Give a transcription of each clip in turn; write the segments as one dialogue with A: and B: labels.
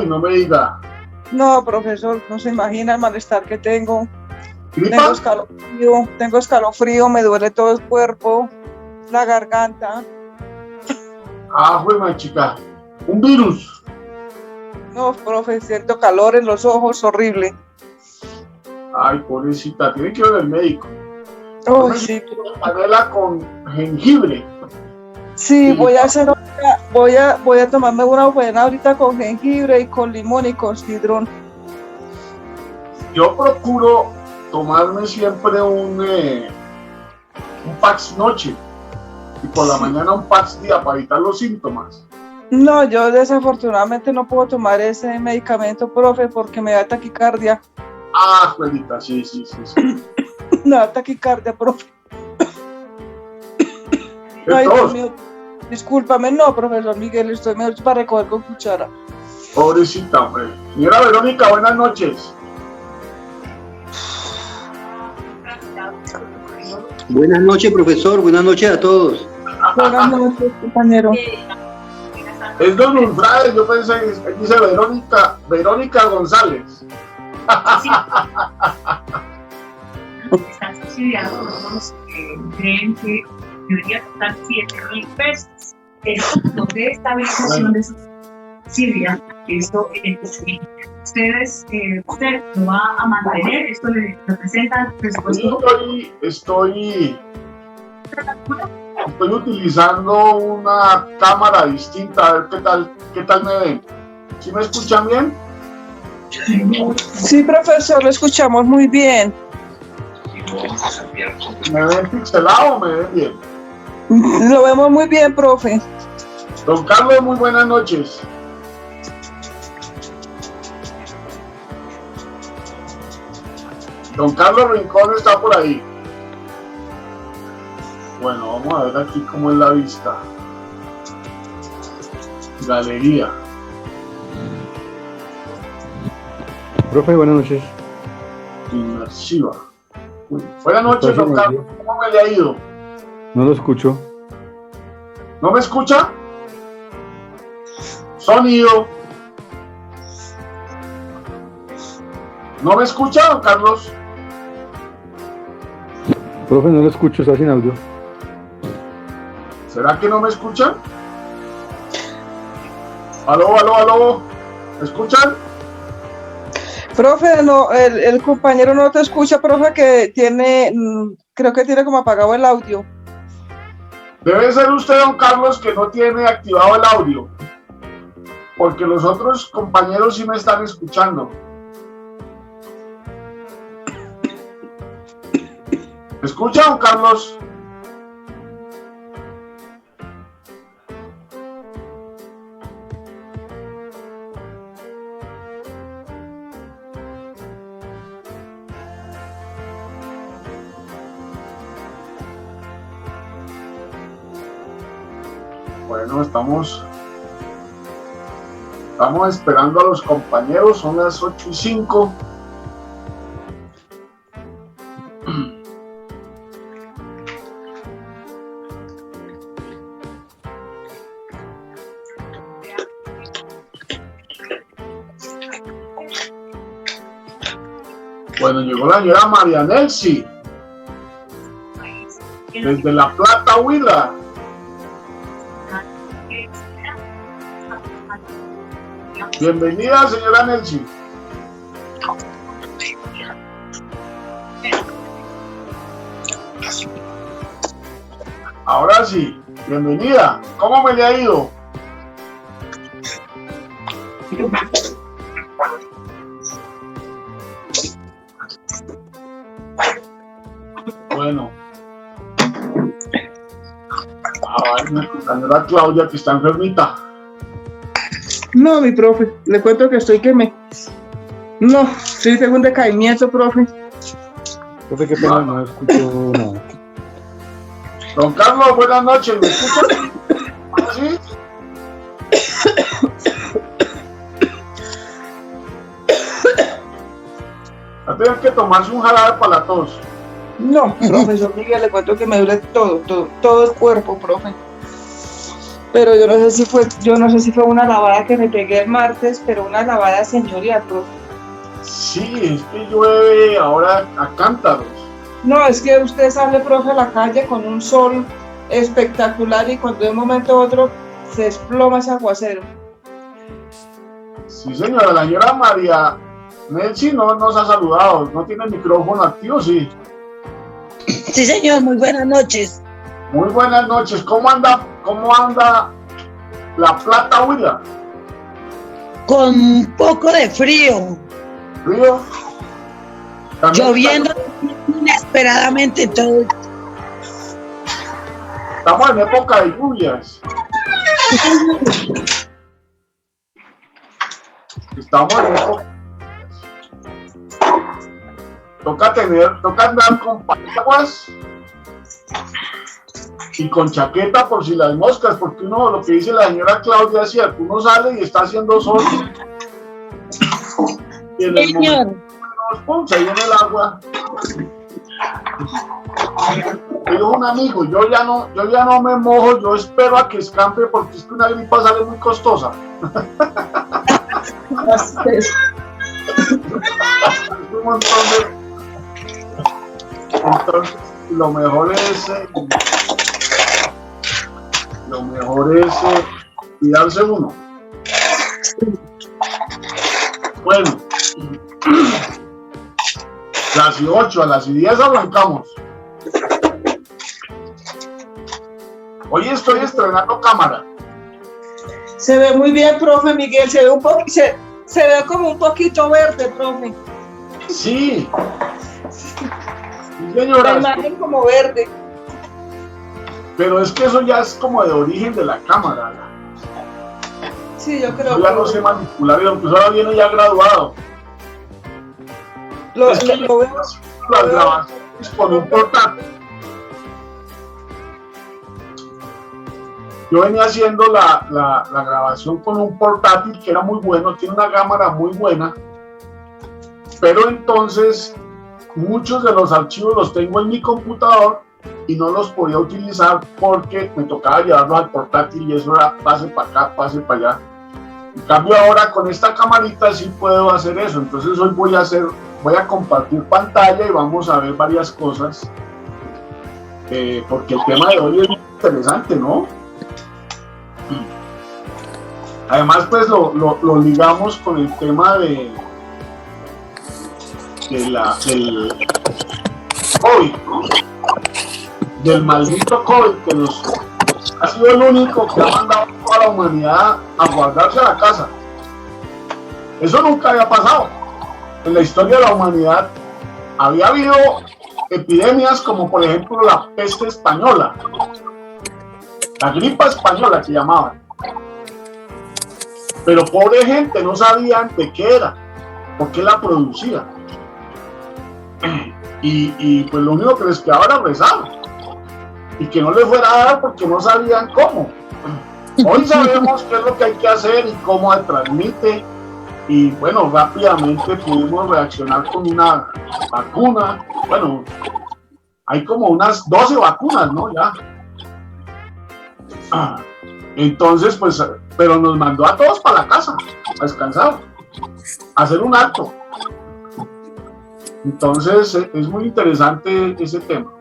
A: no me diga.
B: No, profesor, no se imagina el malestar que tengo.
A: ¿Gripa?
B: Tengo escalofrío, me duele todo el cuerpo, la garganta.
A: Ah, juega, chica. Un virus.
B: No, profe, siento calor en los ojos, horrible.
A: Ay, pobrecita, tiene que ir al médico.
B: Oh, sí.
A: Panela con jengibre.
B: Sí, voy a tomarme una buena ahorita con jengibre y con limón y con sidrón.
A: Yo procuro tomarme siempre un Pax noche y por la mañana un Pax día para evitar los síntomas.
B: No, yo desafortunadamente no puedo tomar ese medicamento, profe, porque me da taquicardia.
A: Ah, juelita, sí.
B: Me da taquicardia, profe. Ay, Dios mío. Discúlpame, no, profesor Miguel, estoy mejor para recoger con cuchara.
A: Pobrecita, hombre. Señora Verónica, buenas noches.
C: Buenas noches, profesor. Buenas noches a todos.
B: Buenas noches, compañero.
A: Es don Ulfrade, yo pensé que dice Verónica González.
D: Sí. Están subsidiados, creen que debería costar 7.000 pesos. Esto de estabilización de subsidia, esto usted lo va a mantener, esto le representa el presupuesto.
A: Estoy utilizando una cámara distinta, a ver qué tal me ven. ¿Sí me escuchan bien?
B: Sí, profesor, lo escuchamos muy bien.
A: ¿Me ven pixelado o me ven bien?
B: Lo vemos muy bien, profe.
A: Don Carlos, muy buenas noches. Don Carlos Rincón está por ahí. Bueno, vamos a ver aquí cómo es la vista. Galería.
E: Profe, buenas noches.
A: Inmersiva. Buenas noches, don Carlos. ¿Cómo me le ha ido?
E: No lo escucho.
A: ¿No me escucha? Sonido. ¿No me escucha, don Carlos?
E: Profe, no lo escucho, está sin audio.
A: ¿Será que no me escuchan? Aló. ¿Me escuchan?
B: Profe, no, el compañero no te escucha, profe, que creo que tiene como apagado el audio.
A: Debe ser usted, don Carlos, que no tiene activado el audio, porque los otros compañeros sí me están escuchando. ¿Me escucha, don Carlos? Bueno, estamos esperando a los compañeros, son las 8:05. Bueno, llegó la señora María Nelsi, desde La Plata, Huila. Bienvenida, señora Nelsi. Ahora sí, bienvenida. ¿Cómo me le ha ido? Bueno. La señora Claudia, que está enfermita.
B: No, mi profe, le cuento que No, sí, tengo un decaimiento, profe.
E: Profe, qué pena, no escucho nada.
A: Don Carlos, buenas noches, ¿me escuchan? ¿Sí? Va a tener que tomarse un jarabe para la tos.
B: No, profesor Miguel, le cuento que me duele todo el cuerpo, profe. Pero yo no sé si fue una lavada que me pegué el martes, pero una lavada señorial, profe.
A: Sí, es que llueve ahora a cántaros.
B: No, es que usted sale, profe, a la calle con un sol espectacular y cuando de un momento a otro se desploma ese aguacero.
A: Sí, señora, la señora María Nelsi no nos ha saludado, no tiene el micrófono activo, sí.
F: Sí, señor, muy buenas noches.
A: Muy buenas noches, ¿cómo anda la Plata, Huila?
F: Con un poco de frío,
A: ¿Frío? También
F: lloviendo inesperadamente todo.
A: Estamos en época de lluvias. Estamos en época. Toca andar con paraguas y con chaqueta por si las moscas, porque uno, lo que dice la señora Claudia, es cierto, uno sale y está haciendo sol y en el
F: Señor,
A: momento pum, se viene el agua. Me dijo un amigo, yo ya no me mojo, yo espero a que escampe porque es que una gripa sale muy costosa. Un montón de... Entonces, lo mejor es cuidarse uno. Bueno, las 8, a las 10 arrancamos. Hoy estoy estrenando cámara.
B: Se ve muy bien, profe Miguel, se ve como un poquito verde, profe.
A: Sí.
B: La
A: Señora,
B: imagen como verde.
A: pero es que eso ya es como de origen de la cámara.
B: Sí, yo creo
A: Yo ya no sé manipular, y aunque ahora viene ya graduado.
B: lo
A: Es que
B: veo.
A: las grabaciones con un portátil. Yo venía haciendo la grabación con un portátil que era muy bueno, tiene una cámara muy buena, pero entonces muchos de los archivos los tengo en mi computador y no los podía utilizar porque me tocaba llevarlos al portátil y eso era pase para acá, pase para allá. En cambio ahora con esta camarita sí puedo hacer eso, entonces hoy voy a compartir pantalla y vamos a ver varias cosas, porque el tema de hoy es muy interesante, ¿no? Además pues lo ligamos con el tema del COVID, ¿no? Del maldito COVID que ha sido el único que ha mandado a toda la humanidad a guardarse a la casa. Eso nunca había pasado. En la historia de la humanidad había habido epidemias como por ejemplo la peste española, la gripa española que llamaban. Pero pobre gente, no sabían de qué era, por qué la producía. Y pues lo único que les quedaba era rezar. Y que no les fuera a dar porque no sabían cómo. Hoy sabemos qué es lo que hay que hacer y cómo se transmite. Y bueno, rápidamente pudimos reaccionar con una vacuna. Bueno, hay como unas 12 vacunas, ¿no? Ya. Entonces, pues, pero nos mandó a todos para la casa, a descansar, a hacer un acto. Entonces, es muy interesante ese tema.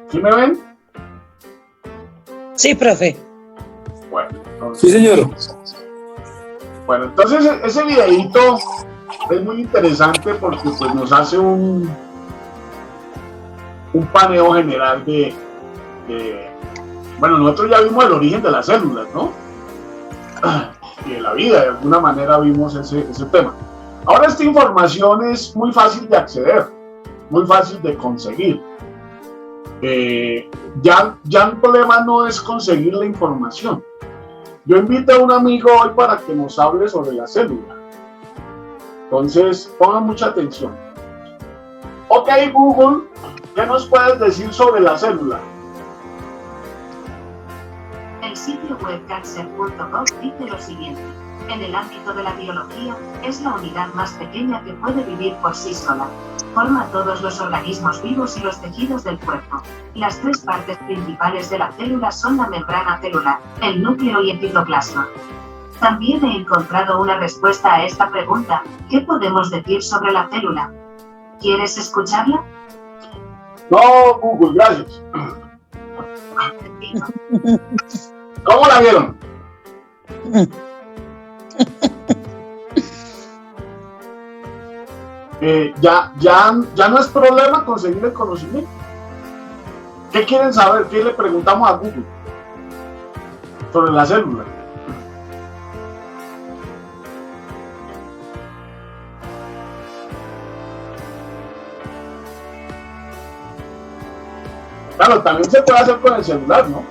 A: ¿Sí me ven?
F: sí, profe.
A: Bueno, entonces,
E: Sí, señor.
A: bueno, entonces ese videíto es muy interesante porque pues, nos hace un paneo general de bueno, nosotros ya vimos el origen de las células, ¿no? Y de la vida, de alguna manera vimos ese tema. Ahora esta información es muy fácil de acceder, muy fácil de conseguir. Ya el problema no es conseguir la información. Yo invité a un amigo hoy para que nos hable sobre la célula. Entonces, pongan mucha atención. Ok, Google, ¿qué nos puedes decir sobre la célula?
D: El sitio web cancer.gov dice lo siguiente. En el ámbito de la biología, es la unidad más pequeña que puede vivir por sí sola. Forma todos los organismos vivos y los tejidos del cuerpo. Las tres partes principales de la célula son la membrana celular, el núcleo y el citoplasma. También he encontrado una respuesta a esta pregunta. ¿Qué podemos decir sobre la célula? ¿Quieres escucharla?
A: No, Google, gracias. ¿Cómo la vieron? Ya no es problema conseguir el conocimiento. ¿Qué quieren saber? ¿Qué le preguntamos a Google sobre la célula? Claro, también se puede hacer con el celular, ¿no?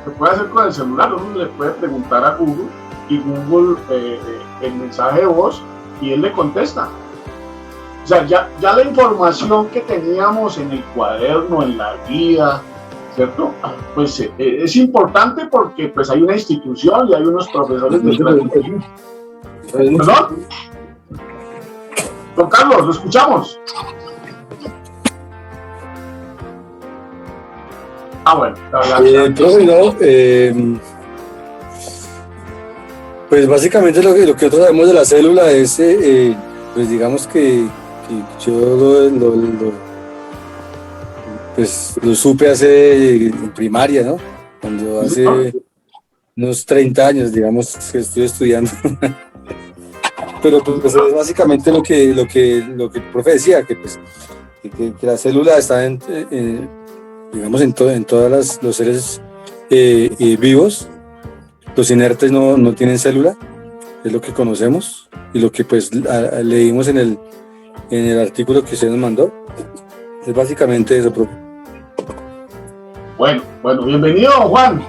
A: Se puede hacer con el celular, uno le puede preguntar a Google y Google el mensaje de voz y él le contesta. O sea, ya la información que teníamos en el cuaderno, en la guía, ¿cierto? Pues es importante porque pues hay una institución y hay unos profesores detrás. ¿Perdón? Don Carlos, lo escuchamos. Bueno,
G: pues básicamente lo que nosotros sabemos de la célula es, pues digamos que yo lo supe hace en primaria, ¿no? Cuando hace unos 30 años, digamos, que estoy estudiando. Pero pues es básicamente lo que el profe decía, que la célula está digamos en todos los seres vivos. Los inertes no tienen célula, es lo que conocemos y lo que pues leímos en el artículo que usted nos mandó. Es básicamente eso, profe.
A: Bueno, bienvenido, Juan.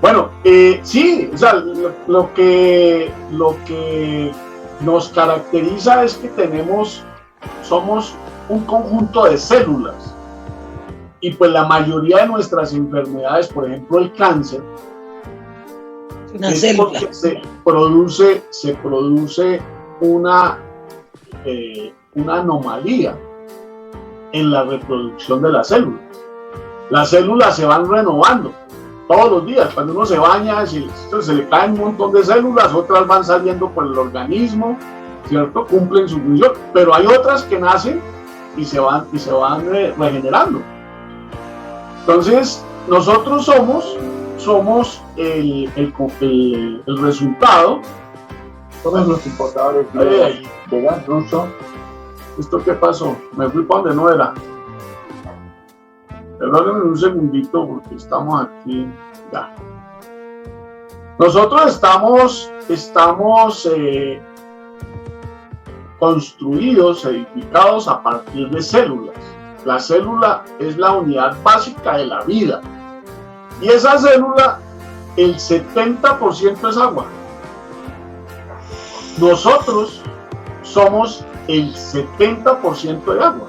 A: Bueno, sí, o sea, lo que nos caracteriza es que somos un conjunto de células. Y pues la mayoría de nuestras enfermedades, por ejemplo el cáncer, es porque se produce una anomalía en la reproducción de las células. Las células se van renovando todos los días. Cuando uno se baña, se le caen un montón de células, otras van saliendo por el organismo, ¿cierto? Cumplen su función, pero hay otras que nacen y se van regenerando. Entonces, nosotros somos el resultado.
H: Todos los importadores de gas ruso.
A: ¿Esto qué pasó? Me fui para donde no era. Perdónenme un segundito porque estamos aquí. Ya. Nosotros estamos construidos, edificados a partir de células. La célula es la unidad básica de la vida. Y esa célula, el 70% es agua. Nosotros somos el 70% de agua.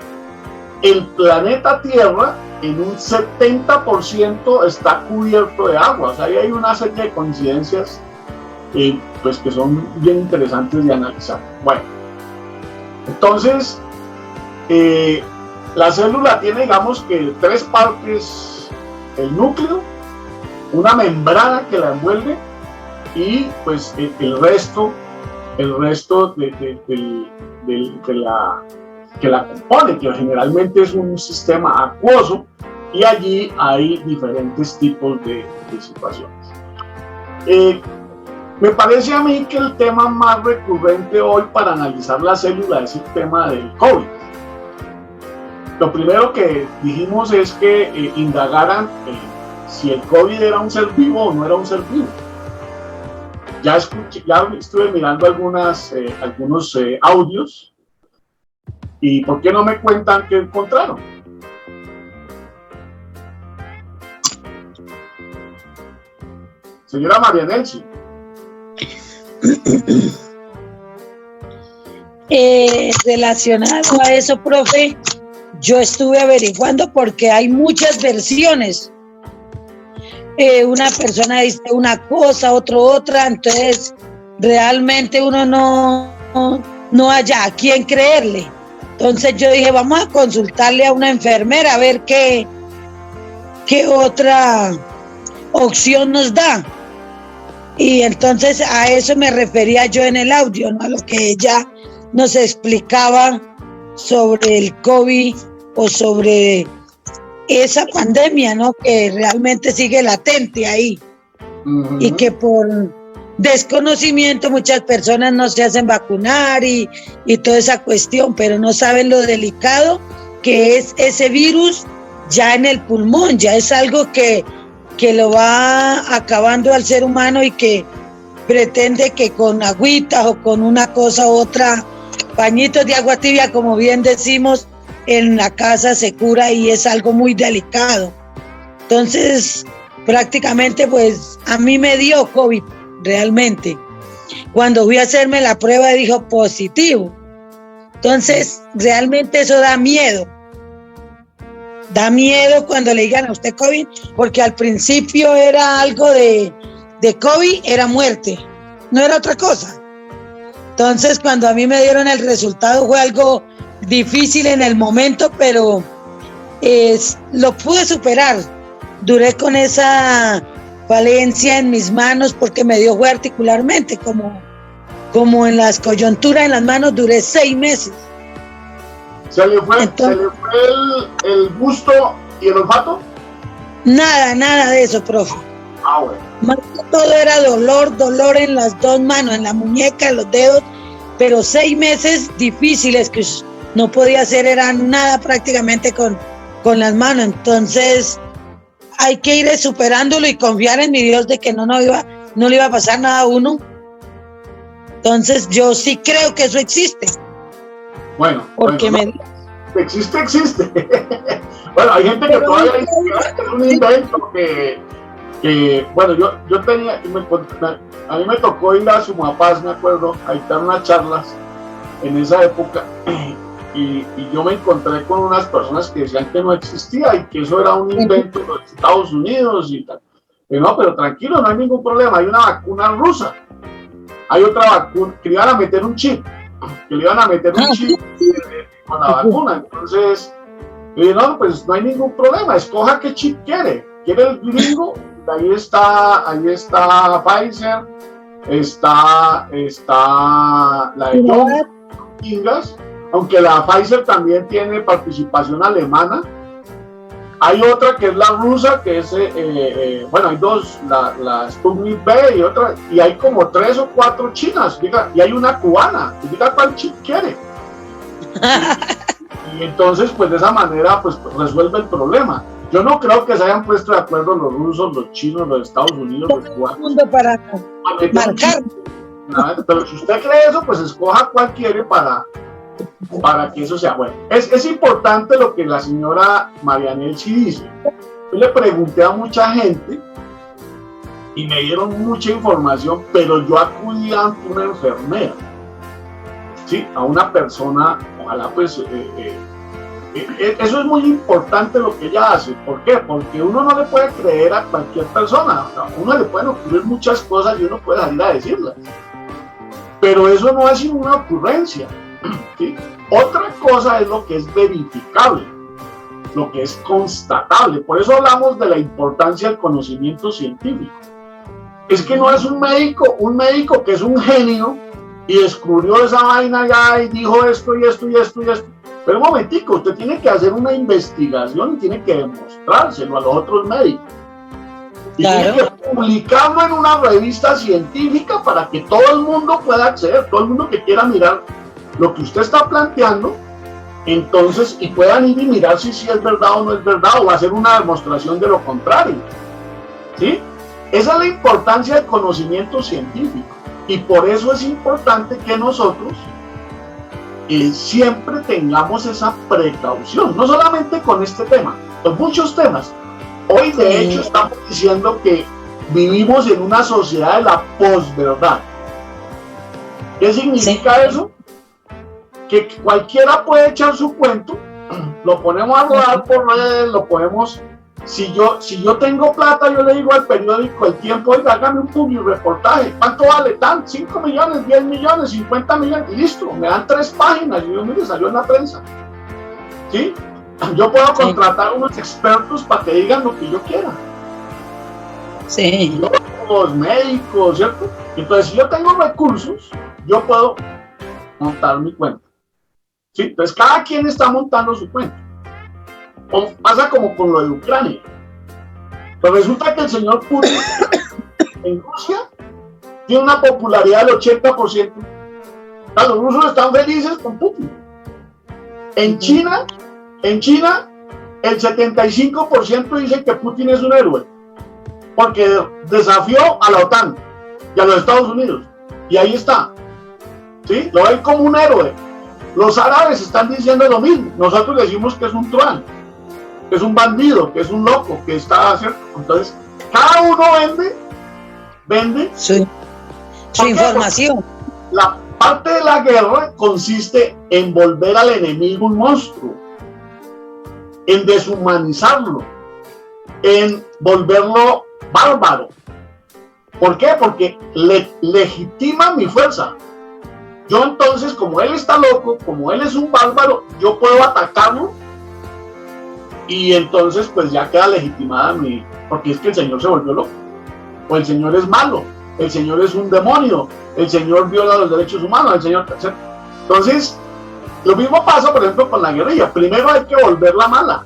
A: El planeta Tierra, en un 70% está cubierto de agua. O sea, ahí hay una serie de coincidencias pues que son bien interesantes de analizar. Bueno, entonces, la célula tiene, digamos que tres partes: el núcleo, una membrana que la envuelve y pues el resto que la compone, que generalmente es un sistema acuoso, y allí hay diferentes tipos de situaciones. Me parece a mí que el tema más recurrente hoy para analizar la célula es el tema del COVID. Lo primero que dijimos es que indagaran si el COVID era un ser vivo o no era un ser vivo. Ya estuve mirando algunos audios, y ¿por qué no me cuentan qué encontraron? Señora María Nelsi.
F: Relacionado a eso, profe, yo estuve averiguando porque hay muchas versiones. una persona dice una cosa, otro otra, entonces realmente uno no haya a quién creerle. Entonces yo dije, vamos a consultarle a una enfermera a ver qué otra opción nos da. Y entonces a eso me refería yo en el audio, ¿no? A lo que ella nos explicaba sobre el COVID o sobre esa pandemia, ¿no? Que realmente sigue latente ahí. Y que por desconocimiento muchas personas no se hacen vacunar y toda esa cuestión, pero no saben lo delicado que es ese virus ya en el pulmón, ya es algo que lo va acabando al ser humano y que pretende que con agüitas o con una cosa u otra, pañitos de agua tibia, como bien decimos, en la casa se cura, y es algo muy delicado. Entonces, prácticamente, pues, a mí me dio COVID, realmente. Cuando fui a hacerme la prueba dijo positivo. Entonces, realmente eso da miedo. Da miedo cuando le digan a usted COVID, porque al principio era algo de COVID, era muerte, no era otra cosa. Entonces, cuando a mí me dieron el resultado fue algo difícil en el momento, pero lo pude superar. Duré con esa falencia en mis manos porque me dio fue articularmente, como en las coyunturas en las manos, duré 6 meses.
A: ¿Se le fue el gusto y el olfato?
F: Nada de eso, profe.
A: Ah, bueno.
F: Más que todo era dolor en las 2 manos, en la muñeca, en los dedos, pero 6 meses difíciles que no podía hacer, era nada prácticamente con las manos. Entonces hay que ir superándolo y confiar en mi Dios de que no le iba a pasar nada a uno. Entonces yo sí creo que eso existe.
A: Bueno,
F: porque
A: existe. Bueno, hay gente que todavía dice que es un invento que bueno, yo tenía, a mí me tocó ir a Sumapaz, me acuerdo, a dictar unas charlas en esa época, y yo me encontré con unas personas que decían que no existía y que eso era un invento de los Estados Unidos y tal. Y no, pero tranquilo, no hay ningún problema, hay una vacuna rusa, hay otra vacuna, que le iban a meter un chip, con la vacuna. Entonces, no, pues no hay ningún problema, escoja qué chip quiere el gringo. Ahí está Pfizer, está la de Johnson, aunque la Pfizer también tiene participación alemana. Hay otra que es la rusa, que es, bueno, hay 2, la Sputnik V y otra, y hay como 3 o 4 chinas, diga, y hay una cubana, y diga cuál chip quiere. Y entonces, pues de esa manera, pues resuelve el problema. Yo no creo que se hayan puesto de acuerdo los rusos, los chinos, los Estados Unidos, los cubanos.
F: Mundo para marcar.
A: Pero si usted cree eso, pues escoja cuál quiere para que eso sea bueno. Es importante lo que la señora Marianel sí dice. Yo le pregunté a mucha gente y me dieron mucha información, pero yo acudí ante una enfermera, ¿sí? A una persona, ojalá pues... eso es muy importante lo que ella hace. ¿Por qué? Porque uno no le puede creer a cualquier persona. A uno le pueden ocurrir muchas cosas y uno puede salir a decirlas. Pero eso no es una ocurrencia, ¿sí? Otra cosa es lo que es verificable, lo que es constatable. Por eso hablamos de la importancia del conocimiento científico. Es que no es un médico que es un genio y descubrió esa vaina ya y dijo esto y esto y esto y esto. Pero un momentico, usted tiene que hacer una investigación y tiene que demostrárselo a los otros médicos. Y
F: claro,
A: tiene que publicarlo en una revista científica para que todo el mundo pueda acceder, todo el mundo que quiera mirar lo que usted está planteando, entonces, y puedan ir y mirar si es verdad o no es verdad, o hacer una demostración de lo contrario. ¿Sí? Esa es la importancia del conocimiento científico. Y por eso es importante que nosotros siempre tengamos esa precaución, no solamente con este tema, con muchos temas. Hoy de hecho estamos diciendo que vivimos en una sociedad de la posverdad. ¿Qué significa eso? Que cualquiera puede echar su cuento, lo ponemos a rodar por redes, lo podemos Si yo tengo plata, yo le digo al periódico El Tiempo, oiga, hágame un public reportaje, ¿cuánto vale? Tan, 5 millones, 10 millones, 50 millones, y listo, me dan 3 páginas, y yo, mire, salió en la prensa. ¿Sí? Yo puedo contratar unos expertos para que digan lo que yo quiera.
F: Sí.
A: Los médicos, ¿cierto? Entonces, si yo tengo recursos, yo puedo montar mi cuenta. ¿Sí? Entonces, cada quien está montando su cuenta. Pasa como con lo de Ucrania. Pero resulta que el señor Putin en Rusia tiene una popularidad del 80%. Los rusos están felices con Putin. En China, el 75% dice que Putin es un héroe, porque desafió a la OTAN y a los Estados Unidos. Y ahí está. ¿Sí? Lo ven como un héroe. Los árabes están diciendo lo mismo. Nosotros decimos que es un truán, que es un bandido, que es un loco, que está, ¿cierto? Entonces, cada uno vende
F: su información.
A: La parte de la guerra consiste en volver al enemigo un monstruo, en deshumanizarlo, en volverlo bárbaro. ¿Por qué? Porque legitima mi fuerza. Yo entonces, como él está loco, como él es un bárbaro, yo puedo atacarlo y entonces pues ya queda legitimada mi... Porque es que el Señor se volvió loco, o el Señor es malo, el Señor es un demonio, el Señor viola los derechos humanos, el Señor... Entonces, lo mismo pasa, por ejemplo, con la guerrilla. Primero hay que volverla mala.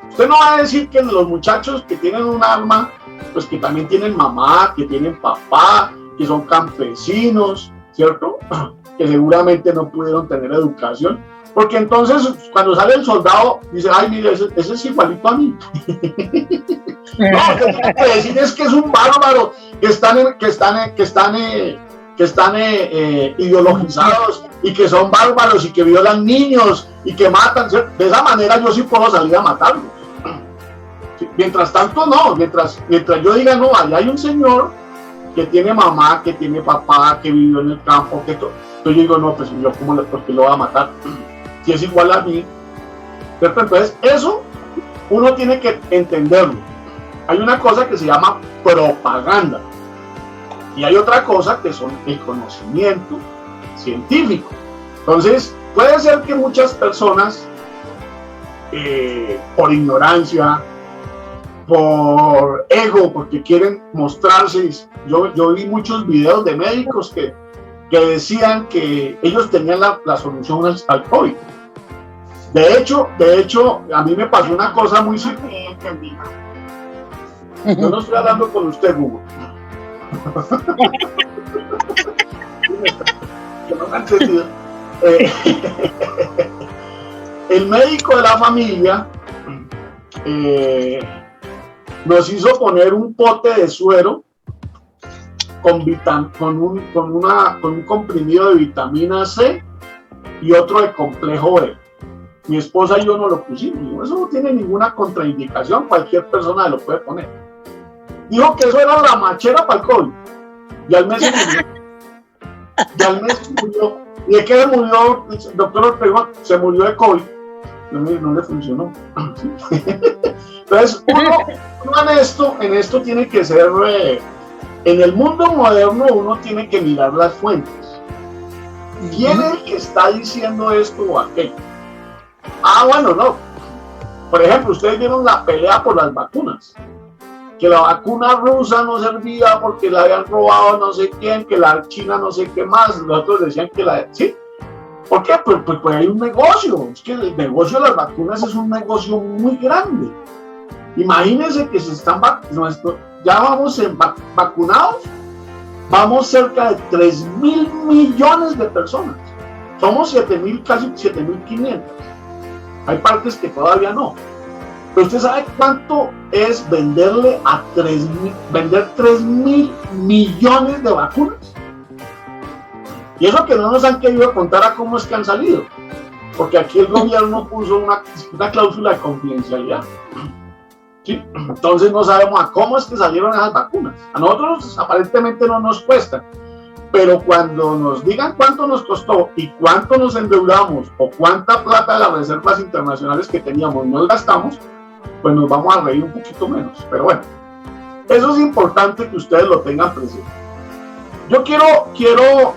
A: Usted no va a decir que los muchachos que tienen un arma, pues que también tienen mamá, que tienen papá, que son campesinos, ¿cierto? Que seguramente no pudieron tener educación, porque entonces cuando sale el soldado dice, ay, mire, ese es igualito a mí. No, lo que tiene que decir es que es un bárbaro, que están ideologizados y que son bárbaros y que violan niños y que matan, ¿cierto? De esa manera yo sí puedo salir a matarlos. Mientras tanto no, mientras yo diga, no, allá hay un señor que tiene mamá, que tiene papá, que vivió en el campo, que todo. Entonces yo digo, no, pues yo ¿por qué lo va a matar? Si es igual a mí, ¿cierto? Entonces eso uno tiene que entenderlo. Hay una cosa que se llama propaganda y hay otra cosa que son el conocimiento científico. Entonces puede ser que muchas personas por ignorancia, por ego, porque quieren mostrarse. Yo vi muchos videos de médicos que decían que ellos tenían la solución al COVID. De hecho, a mí me pasó una cosa muy simple. Yo no estoy hablando con usted, Hugo. Yo no me he entendido. El médico de la familia nos hizo poner un pote de suero con un comprimido de vitamina C y otro de complejo B. Mi esposa y yo no lo pusimos. Eso no tiene ninguna contraindicación, cualquier persona lo puede poner. Dijo que eso era la machera para el COVID. Y al mes se murió. ¿Y de qué se murió? El doctor Ortega se murió de COVID. No le funcionó. Entonces, uno en esto tiene que ser, en el mundo moderno uno tiene que mirar las fuentes. ¿Quién es el que está diciendo esto o aquello? Bueno, no. Por ejemplo, ustedes vieron la pelea por las vacunas. Que la vacuna rusa no servía porque la habían robado no sé quién, que la China no sé qué más. Los otros decían que ¿sí? ¿Por qué? Pues hay un negocio. Es que el negocio de las vacunas es un negocio muy grande. Imagínense que se están ya vamos vacunados, vamos cerca de 3.000 millones de personas. Somos 7.000, casi 7.500. Hay partes que todavía no. Pero usted sabe cuánto es vender 3.000 millones de vacunas. Y eso que no nos han querido contar a cómo es que han salido. Porque aquí el gobierno puso una cláusula de confidencialidad. ¿Sí? Entonces no sabemos a cómo es que salieron esas vacunas. A nosotros aparentemente no nos cuestan. Pero cuando nos digan cuánto nos costó y cuánto nos endeudamos o cuánta plata de las reservas internacionales que teníamos nos gastamos, pues nos vamos a reír un poquito menos. Pero bueno, eso es importante que ustedes lo tengan presente. Yo quiero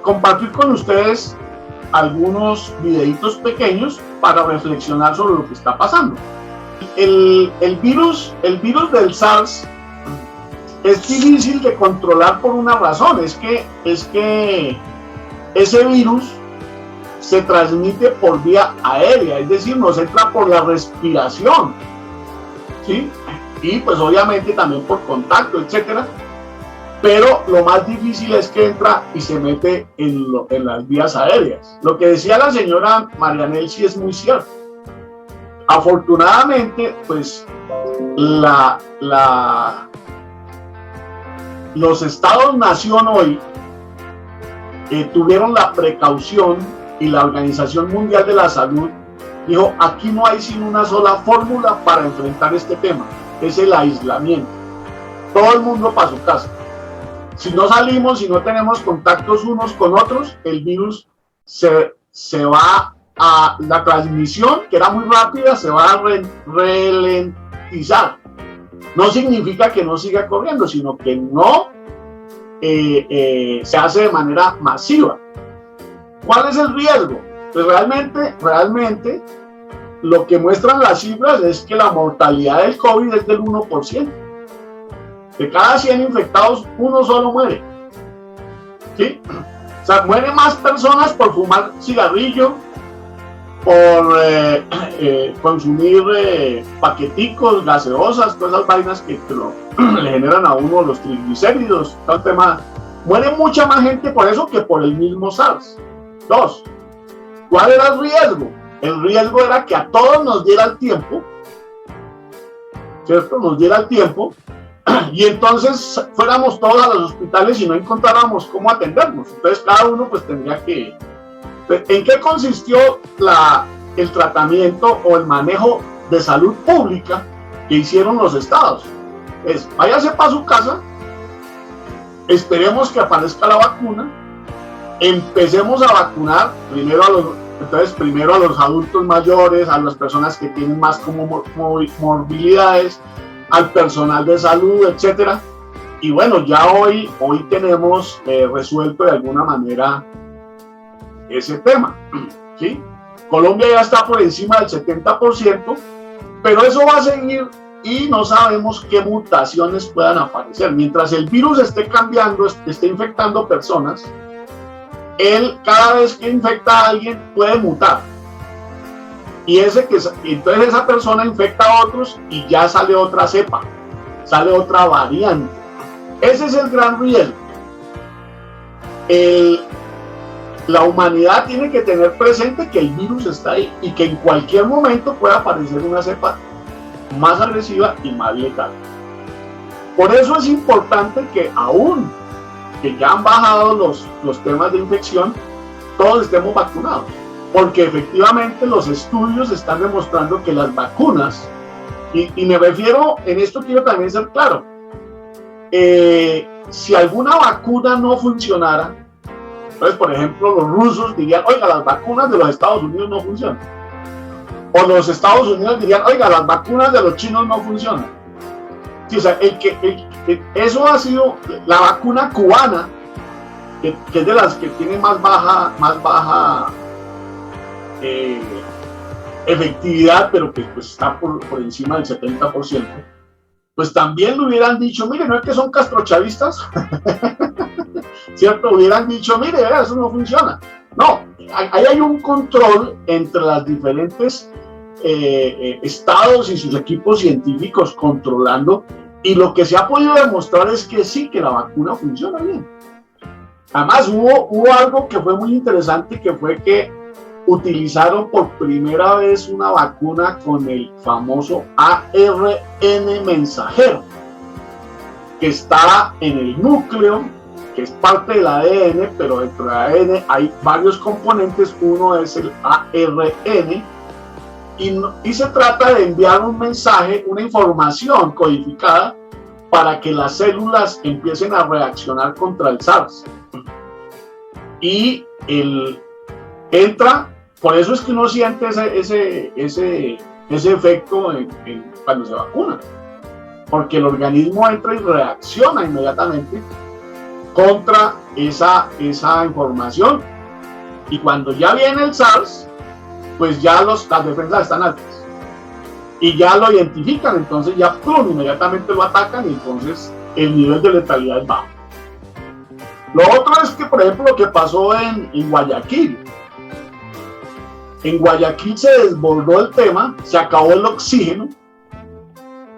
A: compartir con ustedes algunos videitos pequeños para reflexionar sobre lo que está pasando. El virus del SARS es difícil de controlar por una razón, es que ese virus se transmite por vía aérea, es decir, nos entra por la respiración, ¿sí? Y pues obviamente también por contacto, etcétera. Pero lo más difícil es que entra y se mete en las vías aéreas. Lo que decía la señora Marianel sí es muy cierto. Afortunadamente, pues los estados-nación hoy tuvieron la precaución, y la Organización Mundial de la Salud dijo, aquí no hay sino una sola fórmula para enfrentar este tema, es el aislamiento. Todo el mundo para su casa. Si no salimos, si no tenemos contactos unos con otros, el virus se va a la transmisión, que era muy rápida, se va a ralentizar. No significa que no siga corriendo, sino que no se hace de manera masiva. ¿Cuál es el riesgo? Pues realmente lo que muestran las cifras es que la mortalidad del COVID es del 1%. De cada 100 infectados, uno solo muere. ¿Sí? O sea, mueren más personas por fumar cigarrillo, por consumir paqueticos, gaseosas, todas esas vainas que le generan a uno los triglicéridos, todo el tema. Muere mucha más gente por eso que por el mismo SARS. 2. ¿Cuál era el riesgo? El riesgo era que a todos nos diera el tiempo, ¿cierto? Nos diera el tiempo, y entonces fuéramos todos a los hospitales y no encontráramos cómo atendernos. Entonces cada uno pues tendría que... ¿En qué consistió el tratamiento o el manejo de salud pública que hicieron los estados? Es, váyase para su casa, esperemos que aparezca la vacuna, empecemos a vacunar primero a los adultos mayores, a las personas que tienen más como morbilidades, al personal de salud, etcétera. Y bueno, ya hoy tenemos resuelto de alguna manera ese tema, ¿sí? Colombia ya está por encima del 70%, pero eso va a seguir y no sabemos qué mutaciones puedan aparecer. Mientras el virus esté cambiando, esté infectando personas, él cada vez que infecta a alguien puede mutar. Y entonces esa persona infecta a otros y ya sale otra cepa, sale otra variante. Ese es el gran riesgo. La humanidad tiene que tener presente que el virus está ahí y que en cualquier momento puede aparecer una cepa más agresiva y más letal. Por eso es importante que aún que ya han bajado los temas de infección, todos estemos vacunados. Porque efectivamente los estudios están demostrando que las vacunas, y me refiero, en esto quiero también ser claro, si alguna vacuna no funcionara, entonces por ejemplo los rusos dirían, oiga, las vacunas de los Estados Unidos no funcionan. O los Estados Unidos dirían, oiga, las vacunas de los chinos no funcionan. Sí, o sea, eso ha sido la vacuna cubana, que es de las que tiene más baja efectividad, pero que pues está por encima del 70%, pues también le hubieran dicho, mire, no es que son castrochavistas, ¿cierto? Hubieran dicho, mire, eso no funciona. No, ahí hay un control entre las diferentes estados y sus equipos científicos controlando, y lo que se ha podido demostrar es que sí, que la vacuna funciona bien. Además hubo algo que fue muy interesante, que fue que utilizaron por primera vez una vacuna con el famoso ARN mensajero, que está en el núcleo, que es parte del ADN, pero dentro del ADN hay varios componentes. Uno es el ARN, y se trata de enviar un mensaje, una información codificada para que las células empiecen a reaccionar contra el SARS. Y entra Por eso es que uno siente ese efecto cuando se vacuna, porque el organismo entra y reacciona inmediatamente contra esa información, y cuando ya viene el SARS, pues ya las defensas están altas y ya lo identifican, entonces ya ¡pum!, inmediatamente lo atacan, y entonces el nivel de letalidad es bajo. Lo otro es que, por ejemplo, lo que pasó en Guayaquil. En Guayaquil se desbordó el tema, se acabó el oxígeno,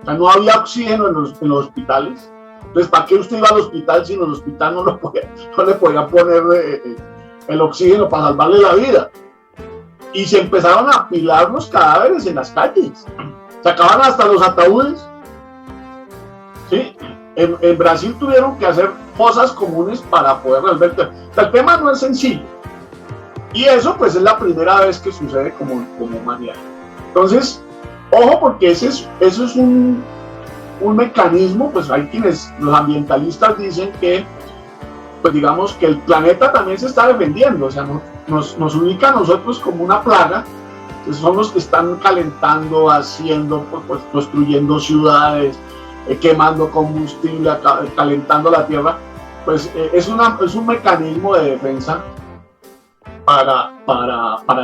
A: o sea, no había oxígeno en los hospitales. Entonces, ¿para qué usted iba al hospital si en el hospital no le podía poner el oxígeno para salvarle la vida? Y se empezaron a apilar los cadáveres en las calles, sacaban hasta los ataúdes, ¿sí? En Brasil tuvieron que hacer fosas comunes para poder resolver el tema. O sea, el tema no es sencillo, y eso pues es la primera vez que sucede como humanidad. Entonces, ojo, porque eso es un mecanismo. Pues hay los ambientalistas dicen que, pues digamos que el planeta también se está defendiendo, o sea, nos ubica a nosotros como una plaga. Entonces son los que están calentando, haciendo, pues, construyendo ciudades, quemando combustible, calentando la tierra. Pues es un mecanismo de defensa para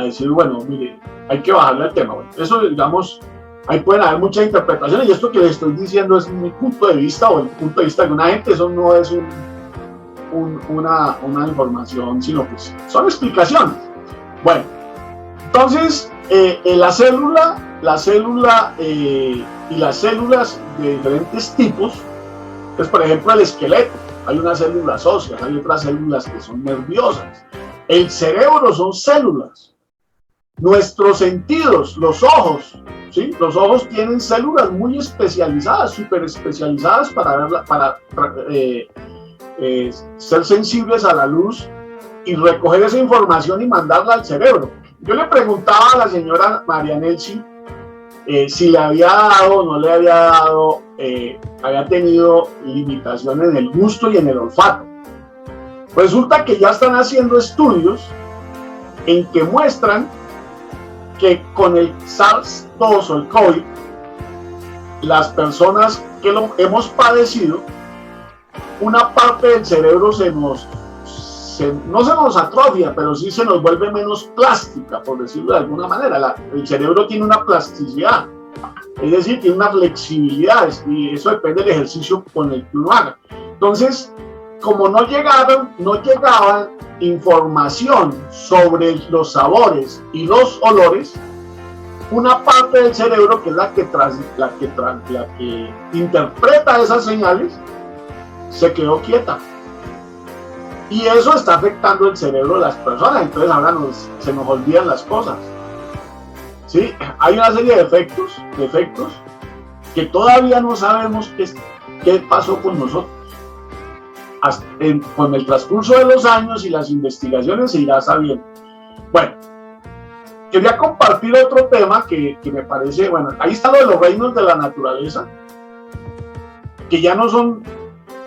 A: decir, bueno, mire, hay que bajarle al tema. Bueno, eso, digamos, ahí pueden haber muchas interpretaciones, y esto que les estoy diciendo es mi punto de vista, o el punto de vista de una gente. Eso no es una información, sino pues son explicaciones. Bueno, entonces la célula y las células de diferentes tipos, pues por ejemplo el esqueleto, hay unas células óseas, hay otras células que son nerviosas. El cerebro son células. Nuestros sentidos, los ojos, ¿sí? Los ojos tienen células muy especializadas, súper especializadas para ser sensibles a la luz y recoger esa información y mandarla al cerebro. Yo le preguntaba a la señora María Nelsi si le había dado o no le había dado, había tenido limitaciones en el gusto y en el olfato. Resulta que ya están haciendo estudios en que muestran que con el SARS-2 o el COVID, las personas que lo hemos padecido, una parte del cerebro no se nos atrofia, pero sí se nos vuelve menos plástica, por decirlo de alguna manera. El cerebro tiene una plasticidad, es decir, tiene una flexibilidad, y eso depende del ejercicio con el que uno haga. Entonces, como no llegaba información sobre los sabores y los olores, una parte del cerebro, que es la que interpreta esas señales, se quedó quieta, y eso está afectando el cerebro de las personas. Entonces ahora se nos olvidan las cosas, ¿sí? Hay una serie de efectos que todavía no sabemos qué pasó con nosotros. Con el transcurso de los años y las investigaciones se irá sabiendo. Bueno, quería compartir otro tema que me parece, bueno, ahí está lo de los reinos de la naturaleza, que ya no son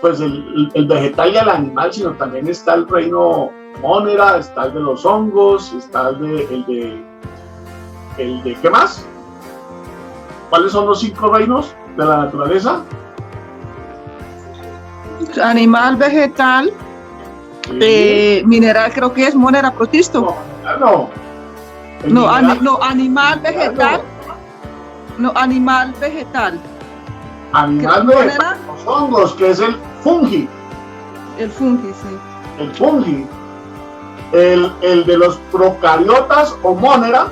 A: pues el vegetal y el animal, sino también está el reino Monera, está el de los hongos, está el de ¿qué más? ¿Cuáles son los 5 reinos de la naturaleza?
B: Animal, vegetal,
A: Sí.
B: mineral, creo que es Monera, protisto.
A: No.
B: Animal, vegetal. No, animal, vegetal.
A: Animal
B: ¿Qué
A: de
B: Monera?
A: los hongos, que es el fungi.
B: El fungi, sí.
A: El fungi. El de los procariotas o Monera,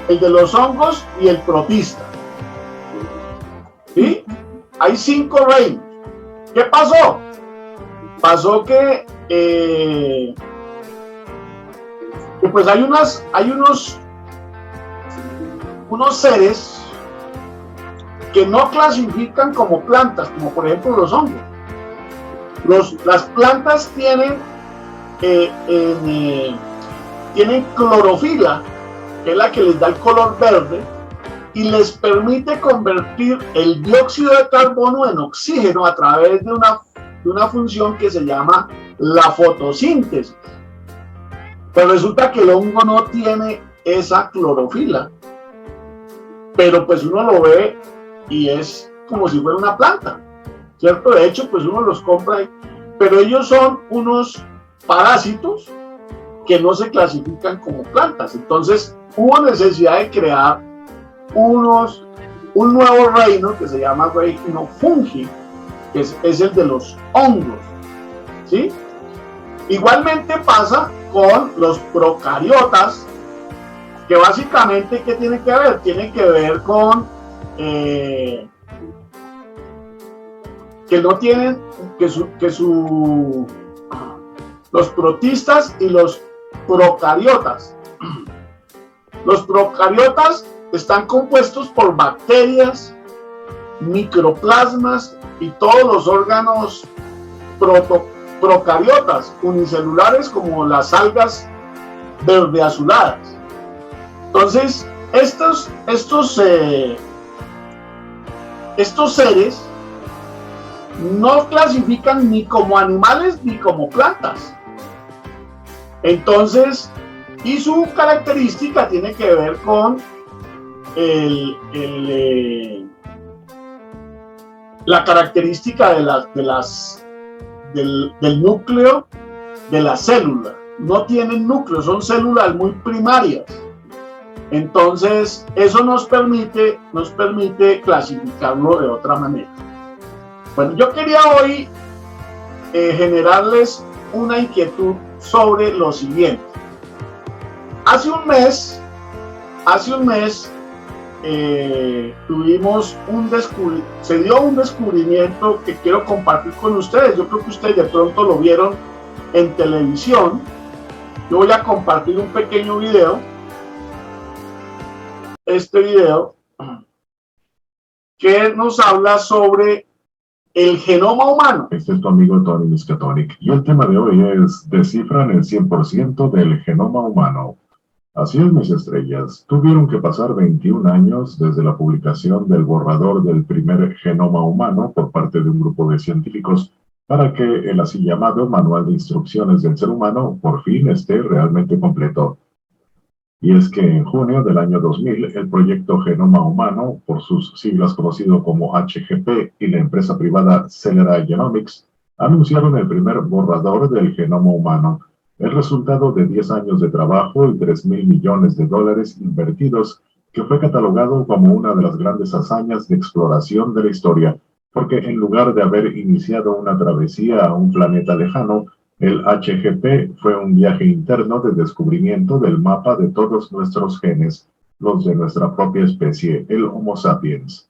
A: el de los hongos y el protista. ¿Sí? Hay 5 reinos. ¿Qué pasó? Pasó que pues hay unos seres que no clasifican como plantas, como por ejemplo los hongos. Las plantas tienen clorofila, que es la que les da el color verde, y les permite convertir el dióxido de carbono en oxígeno a través de una función que se llama la fotosíntesis. Pero resulta que el hongo no tiene esa clorofila, pero pues uno lo ve y es como si fuera una planta, ¿cierto? De hecho, pues uno los compra, pero ellos son unos parásitos que no se clasifican como plantas. Entonces hubo necesidad de crear un nuevo reino que se llama reino fungi, que es el de los hongos, ¿sí? Igualmente pasa con los procariotas, que básicamente, ¿qué tiene que ver? Tiene que ver con que no tienen, los protistas y los procariotas. Los procariotas están compuestos por bacterias, microplasmas y todos los órganos procariotas unicelulares, como las algas verde azuladas. Entonces, estos seres no clasifican ni como animales ni como plantas. Entonces, y su característica tiene que ver con la característica del núcleo de la célula. No tienen núcleo, son células muy primarias. Entonces, eso nos permite clasificarlo de otra manera. Bueno, yo quería hoy generarles una inquietud sobre lo siguiente. Hace un mes se dio un descubrimiento que quiero compartir con ustedes. Yo creo que ustedes de pronto lo vieron en televisión. Yo voy a compartir un pequeño video. Este video que nos habla sobre el genoma humano.
I: Este es tu amigo Tony Miskatonic y el tema de hoy es: descifran el 100% del genoma humano. Así es, mis estrellas, tuvieron que pasar 21 años desde la publicación del borrador del primer genoma humano por parte de un grupo de científicos para que el así llamado Manual de Instrucciones del Ser Humano por fin esté realmente completo. Y es que en junio del año 2000, el proyecto Genoma Humano, por sus siglas conocido como HGP, y la empresa privada Celera Genomics, anunciaron el primer borrador del genoma humano, el resultado de 10 años de trabajo y $3.000 millones invertidos, que fue catalogado como una de las grandes hazañas de exploración de la historia, porque en lugar de haber iniciado una travesía a un planeta lejano, el HGP fue un viaje interno de descubrimiento del mapa de todos nuestros genes, los de nuestra propia especie, el Homo sapiens.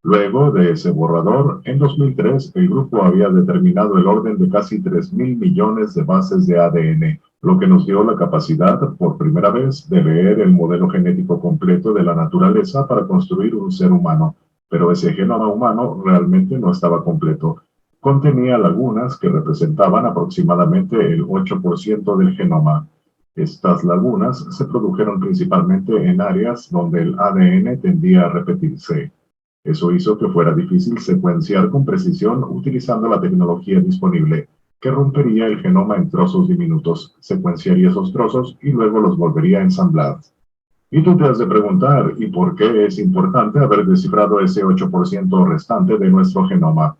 I: Luego de ese borrador, en 2003, el grupo había determinado el orden de casi 3.000 millones de bases de ADN, lo que nos dio la capacidad, por primera vez, de leer el modelo genético completo de la naturaleza para construir un ser humano. Pero ese genoma humano realmente no estaba completo. Contenía lagunas que representaban aproximadamente el 8% del genoma. Estas lagunas se produjeron principalmente en áreas donde el ADN tendía a repetirse. Eso hizo que fuera difícil secuenciar con precisión utilizando la tecnología disponible, que rompería el genoma en trozos diminutos, secuenciaría esos trozos y luego los volvería a ensamblar. Y tú te has de preguntar, ¿y por qué es importante haber descifrado ese 8% restante de nuestro genoma?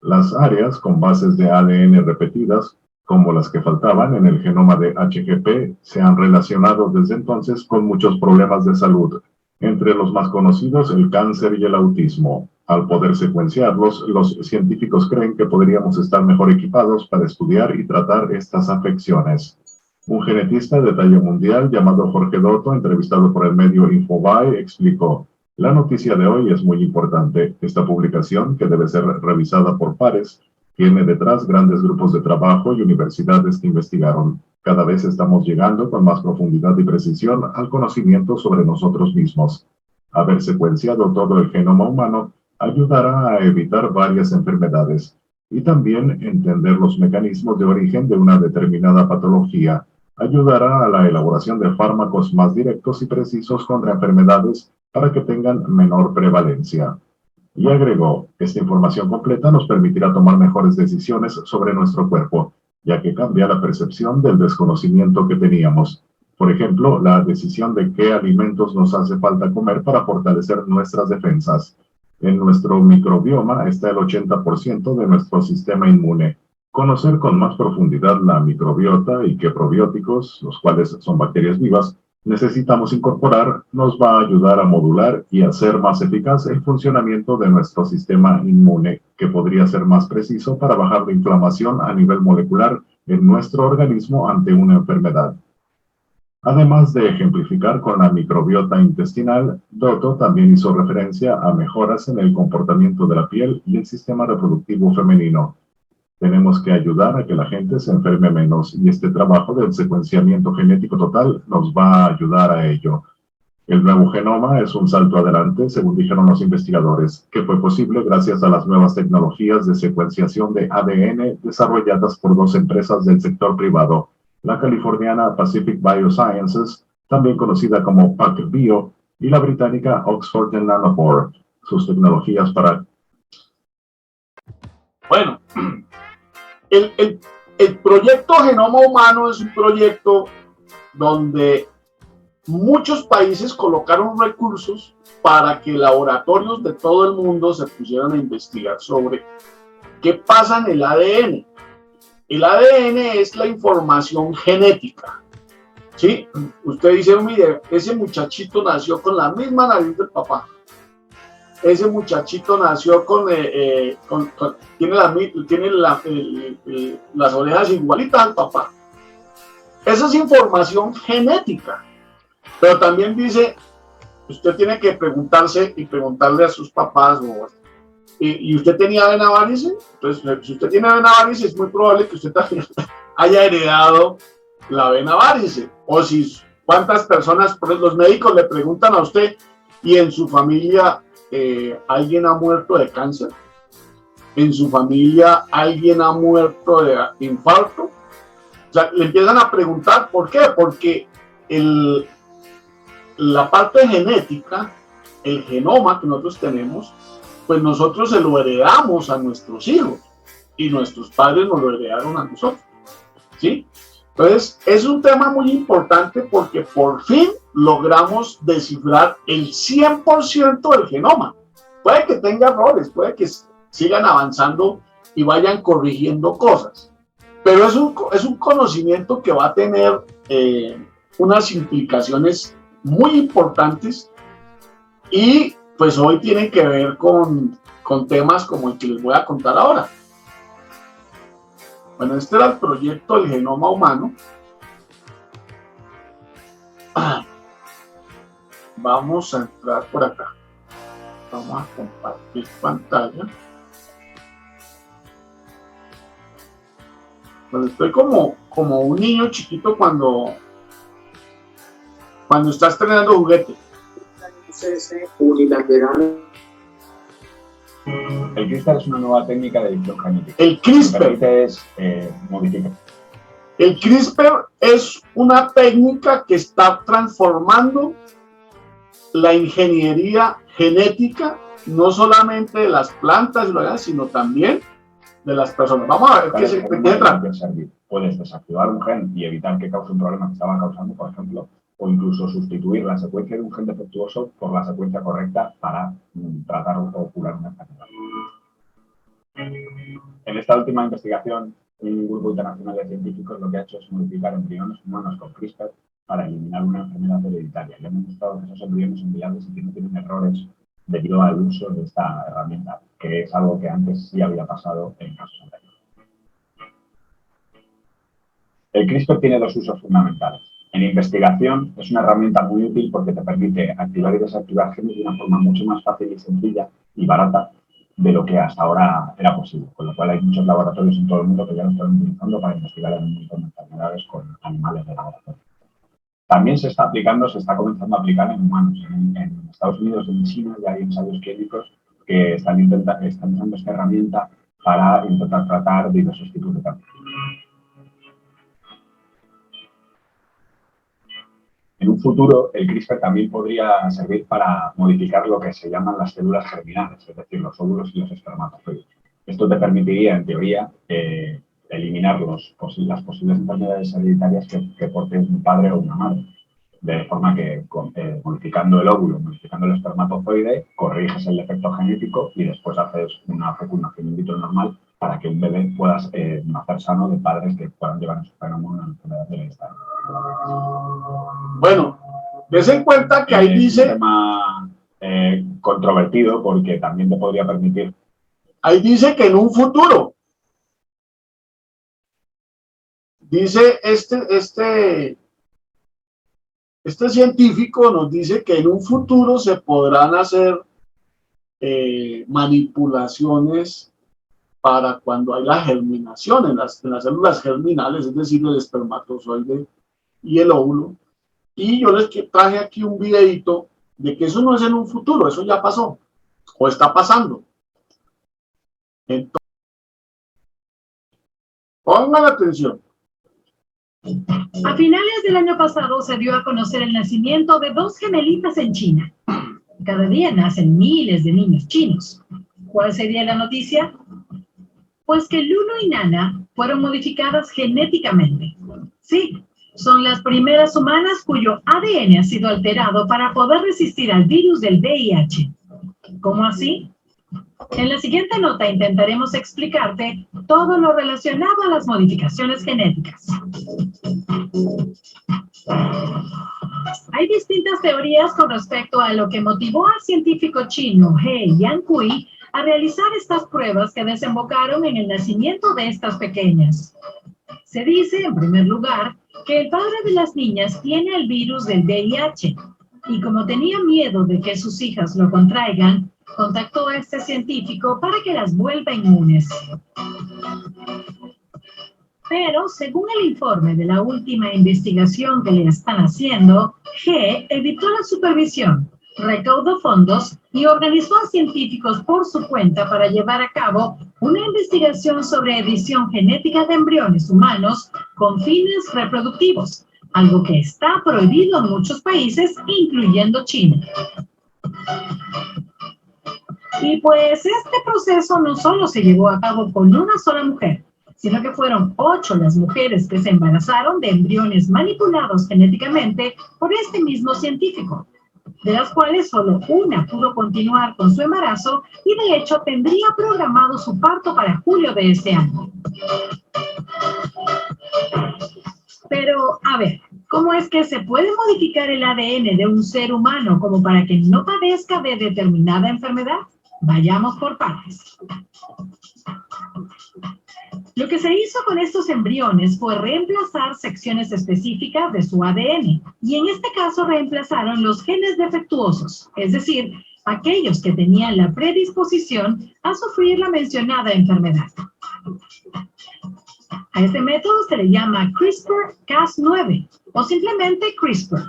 I: Las áreas con bases de ADN repetidas, como las que faltaban en el genoma de HGP, se han relacionado desde entonces con muchos problemas de salud. Entre los más conocidos, el cáncer y el autismo. Al poder secuenciarlos, los científicos creen que podríamos estar mejor equipados para estudiar y tratar estas afecciones. Un genetista de talla mundial llamado Jorge Dotto, entrevistado por el medio Infobae, explicó: la noticia de hoy es muy importante. Esta publicación, que debe ser revisada por pares, tiene detrás grandes grupos de trabajo y universidades que investigaron. Cada vez estamos llegando con más profundidad y precisión al conocimiento sobre nosotros mismos. Haber secuenciado todo el genoma humano ayudará a evitar varias enfermedades y también entender los mecanismos de origen de una determinada patología. Ayudará a la elaboración de fármacos más directos y precisos contra enfermedades para que tengan menor prevalencia. Y agregó: esta información completa nos permitirá tomar mejores decisiones sobre nuestro cuerpo. ya que cambia la percepción del desconocimiento que teníamos. Por ejemplo, la decisión de qué alimentos nos hace falta comer para fortalecer nuestras defensas. En nuestro microbioma está el 80% de nuestro sistema inmune. Conocer con más profundidad la microbiota y qué probióticos, los cuales son bacterias vivas, necesitamos incorporar, nos va a ayudar a modular y hacer más eficaz el funcionamiento de nuestro sistema inmune, que podría ser más preciso para bajar la inflamación a nivel molecular en nuestro organismo ante una enfermedad. Además de ejemplificar con la microbiota intestinal, Dotto también hizo referencia a mejoras en el comportamiento de la piel y el sistema reproductivo femenino. Tenemos que ayudar a que la gente se enferme menos y este trabajo del secuenciamiento genético total nos va a ayudar a ello. El nuevo genoma es un salto adelante, según dijeron los investigadores, que fue posible gracias a las nuevas tecnologías de secuenciación de ADN desarrolladas por dos empresas del sector privado, la californiana Pacific Biosciences, también conocida como PacBio, y la británica Oxford Nanopore. Sus tecnologías para...
A: Bueno, el proyecto Genoma Humano es un proyecto donde muchos países colocaron recursos para que laboratorios de todo el mundo se pusieran a investigar sobre qué pasa en el ADN. El ADN es la información genética, ¿sí? Usted dice, mire, ese muchachito nació con la misma nariz del papá. Ese muchachito nació tiene las orejas igualitas al papá. Esa es información genética. Pero también dice, usted tiene que preguntarse y preguntarle a sus papás, ¿y usted tenía vena varice? Entonces, si usted tiene vena varice, es muy probable que usted también haya heredado la vena varice. O si, ¿cuántas personas, los médicos le preguntan a usted, y en su familia alguien ha muerto de cáncer? ¿En su familia alguien ha muerto de infarto? O sea, le empiezan a preguntar, ¿por qué? Porque la parte genética, el genoma que nosotros tenemos, pues nosotros se lo heredamos a nuestros hijos y nuestros padres nos lo heredaron a nosotros, ¿sí? Entonces, es un tema muy importante porque por fin logramos descifrar el 100% del genoma. Puede que tenga errores, puede que sigan avanzando y vayan corrigiendo cosas, pero es un conocimiento que va a tener unas implicaciones muy importantes y pues hoy tienen que ver con temas como el que les voy a contar ahora. Bueno, este era el proyecto del genoma humano. Vamos a entrar por acá. Vamos a compartir pantalla. Pues estoy como un niño chiquito cuando está estrenando juguete.
J: El CRISPR es una nueva técnica de edición genética.
A: El CRISPR
J: modificar.
A: El CRISPR es una técnica que está transformando la ingeniería genética, no solamente de las plantas, sino también de las personas. Vamos a ver qué se trata.
J: Puedes desactivar un gen y evitar que cause un problema que estaba causando, por ejemplo, o incluso sustituir la secuencia de un gen defectuoso por la secuencia correcta para tratar o curar una enfermedad. En esta última investigación, un grupo internacional de científicos lo que ha hecho es modificar embriones humanos con CRISPR para eliminar una enfermedad hereditaria. Y han demostrado que esos embriones son viables y que no tienen errores debido al uso de esta herramienta, que es algo que antes sí había pasado en casos anteriores. El CRISPR tiene dos usos fundamentales. En investigación es una herramienta muy útil porque te permite activar y desactivar genes de una forma mucho más fácil y sencilla y barata de lo que hasta ahora era posible, con lo cual hay muchos laboratorios en todo el mundo que ya lo están utilizando para investigar en un montón de enfermedades con animales de laboratorio. También se está comenzando a aplicar en humanos. En Estados Unidos y en China ya hay ensayos clínicos que están usando esta herramienta para intentar tratar diversos tipos de cáncer. En un futuro, el CRISPR también podría servir para modificar lo que se llaman las células germinales, es decir, los óvulos y los espermatozoides. Esto te permitiría, en teoría, eliminar las posibles enfermedades hereditarias que porte un padre o una madre. De forma que modificando el óvulo, modificando el espermatozoide, corriges el defecto genético y después haces una fecundación in vitro normal para que un bebé pueda nacer sano de padres que puedan llevar en su fenómeno una enfermedad hereditaria.
A: Bueno, des en cuenta que ahí dice...
J: Es un tema controvertido porque también te podría permitir...
A: Ahí dice que en un futuro... Dice este científico nos dice que en un futuro se podrán hacer manipulaciones para cuando hay la germinación en las células germinales, es decir, el espermatozoide y el óvulo. Y yo les traje aquí un videito de que eso no es en un futuro, eso ya pasó o está pasando. Entonces, pongan atención.
K: A finales del año pasado se dio a conocer el nacimiento de 2 gemelitas en China. Cada día nacen miles de niños chinos. ¿Cuál sería la noticia? Pues que Lulu y Nana fueron modificadas genéticamente. Sí, son las primeras humanas cuyo ADN ha sido alterado para poder resistir al virus del VIH. ¿Cómo así? En la siguiente nota intentaremos explicarte todo lo relacionado a las modificaciones genéticas. Hay distintas teorías con respecto a lo que motivó al científico chino He Yankui a realizar estas pruebas que desembocaron en el nacimiento de estas pequeñas. Se dice, en primer lugar, que el padre de las niñas tiene el virus del VIH y como tenía miedo de que sus hijas lo contraigan, contactó a este científico para que las vuelva inmunes. Pero, según el informe de la última investigación que le están haciendo, G evitó la supervisión, recaudó fondos y organizó a científicos por su cuenta para llevar a cabo una investigación sobre edición genética de embriones humanos con fines reproductivos, algo que está prohibido en muchos países, incluyendo China. Y pues este proceso no solo se llevó a cabo con una sola mujer, sino que fueron 8 las mujeres que se embarazaron de embriones manipulados genéticamente por este mismo científico, de las cuales solo una pudo continuar con su embarazo y de hecho tendría programado su parto para julio de este año. Pero, a ver, ¿cómo es que se puede modificar el ADN de un ser humano como para que no padezca de determinada enfermedad? Vayamos por partes. Lo que se hizo con estos embriones fue reemplazar secciones específicas de su ADN, y en este caso reemplazaron los genes defectuosos, es decir, aquellos que tenían la predisposición a sufrir la mencionada enfermedad. A este método se le llama CRISPR-Cas9 o simplemente CRISPR.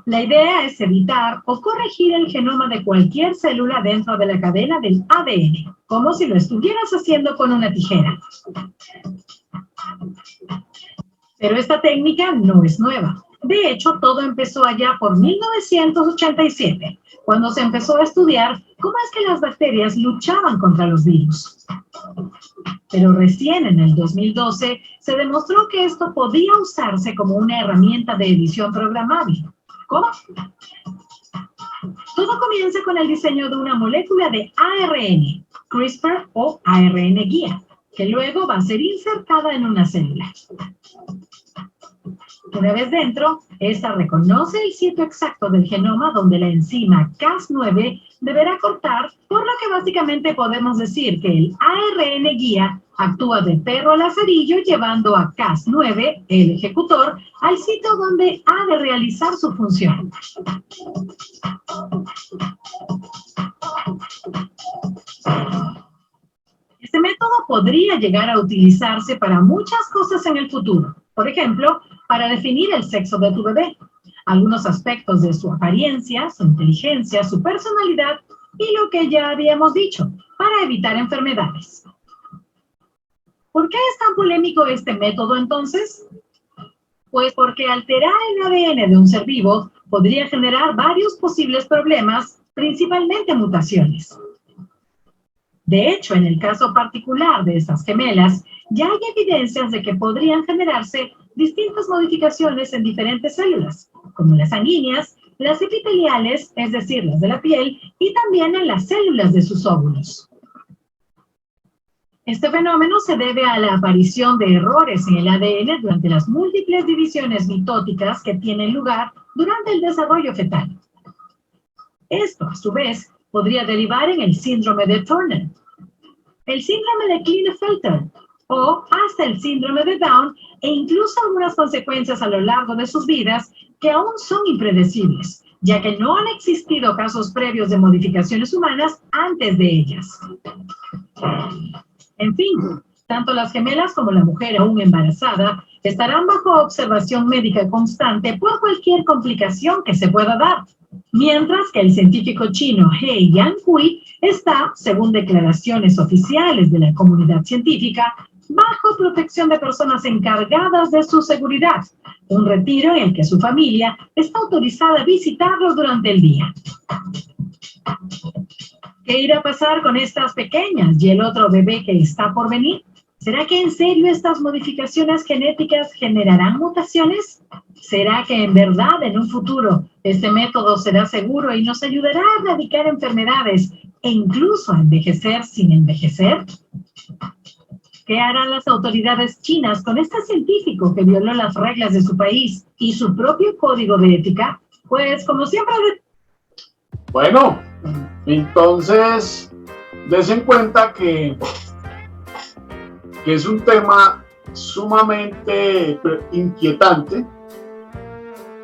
K: La idea es editar o corregir el genoma de cualquier célula dentro de la cadena del ADN, como si lo estuvieras haciendo con una tijera. Pero esta técnica no es nueva. De hecho, todo empezó allá por 1987, cuando se empezó a estudiar cómo es que las bacterias luchaban contra los virus. Pero recién en el 2012 se demostró que esto podía usarse como una herramienta de edición programable. ¿Cómo? Todo comienza con el diseño de una molécula de ARN, CRISPR o ARN guía, que luego va a ser insertada en una célula. Una vez dentro, esta reconoce el sitio exacto del genoma donde la enzima Cas9 deberá cortar, por lo que básicamente podemos decir que el ARN guía actúa de perro lazarillo llevando a Cas9, el ejecutor, al sitio donde ha de realizar su función. Este método podría llegar a utilizarse para muchas cosas en el futuro. Por ejemplo, para definir el sexo de tu bebé, algunos aspectos de su apariencia, su inteligencia, su personalidad y lo que ya habíamos dicho, para evitar enfermedades. ¿Por qué es tan polémico este método entonces? Pues porque alterar el ADN de un ser vivo podría generar varios posibles problemas, principalmente mutaciones. De hecho, en el caso particular de estas gemelas, ya hay evidencias de que podrían generarse distintas modificaciones en diferentes células, como las sanguíneas, las epiteliales, es decir, las de la piel, y también en las células de sus óvulos. Este fenómeno se debe a la aparición de errores en el ADN durante las múltiples divisiones mitóticas que tienen lugar durante el desarrollo fetal. Esto, a su vez, podría derivar en el síndrome de Turner, el síndrome de Klinefelter, o hasta el síndrome de Down, e incluso algunas consecuencias a lo largo de sus vidas que aún son impredecibles, ya que no han existido casos previos de modificaciones humanas antes de ellas. En fin, tanto las gemelas como la mujer aún embarazada estarán bajo observación médica constante por cualquier complicación que se pueda dar, mientras que el científico chino He Yanhui está, según declaraciones oficiales de la comunidad científica, bajo protección de personas encargadas de su seguridad, un retiro en el que su familia está autorizada a visitarlos durante el día. ¿Qué irá a pasar con estas pequeñas y el otro bebé que está por venir? ¿Será que en serio estas modificaciones genéticas generarán mutaciones? ¿Será que en verdad en un futuro este método será seguro y nos ayudará a erradicar enfermedades e incluso a envejecer sin envejecer? ¿Qué harán las autoridades chinas con este científico que violó las reglas de su país y su propio código de ética? Pues como siempre...
A: Bueno, entonces, des en cuenta que es un tema sumamente inquietante,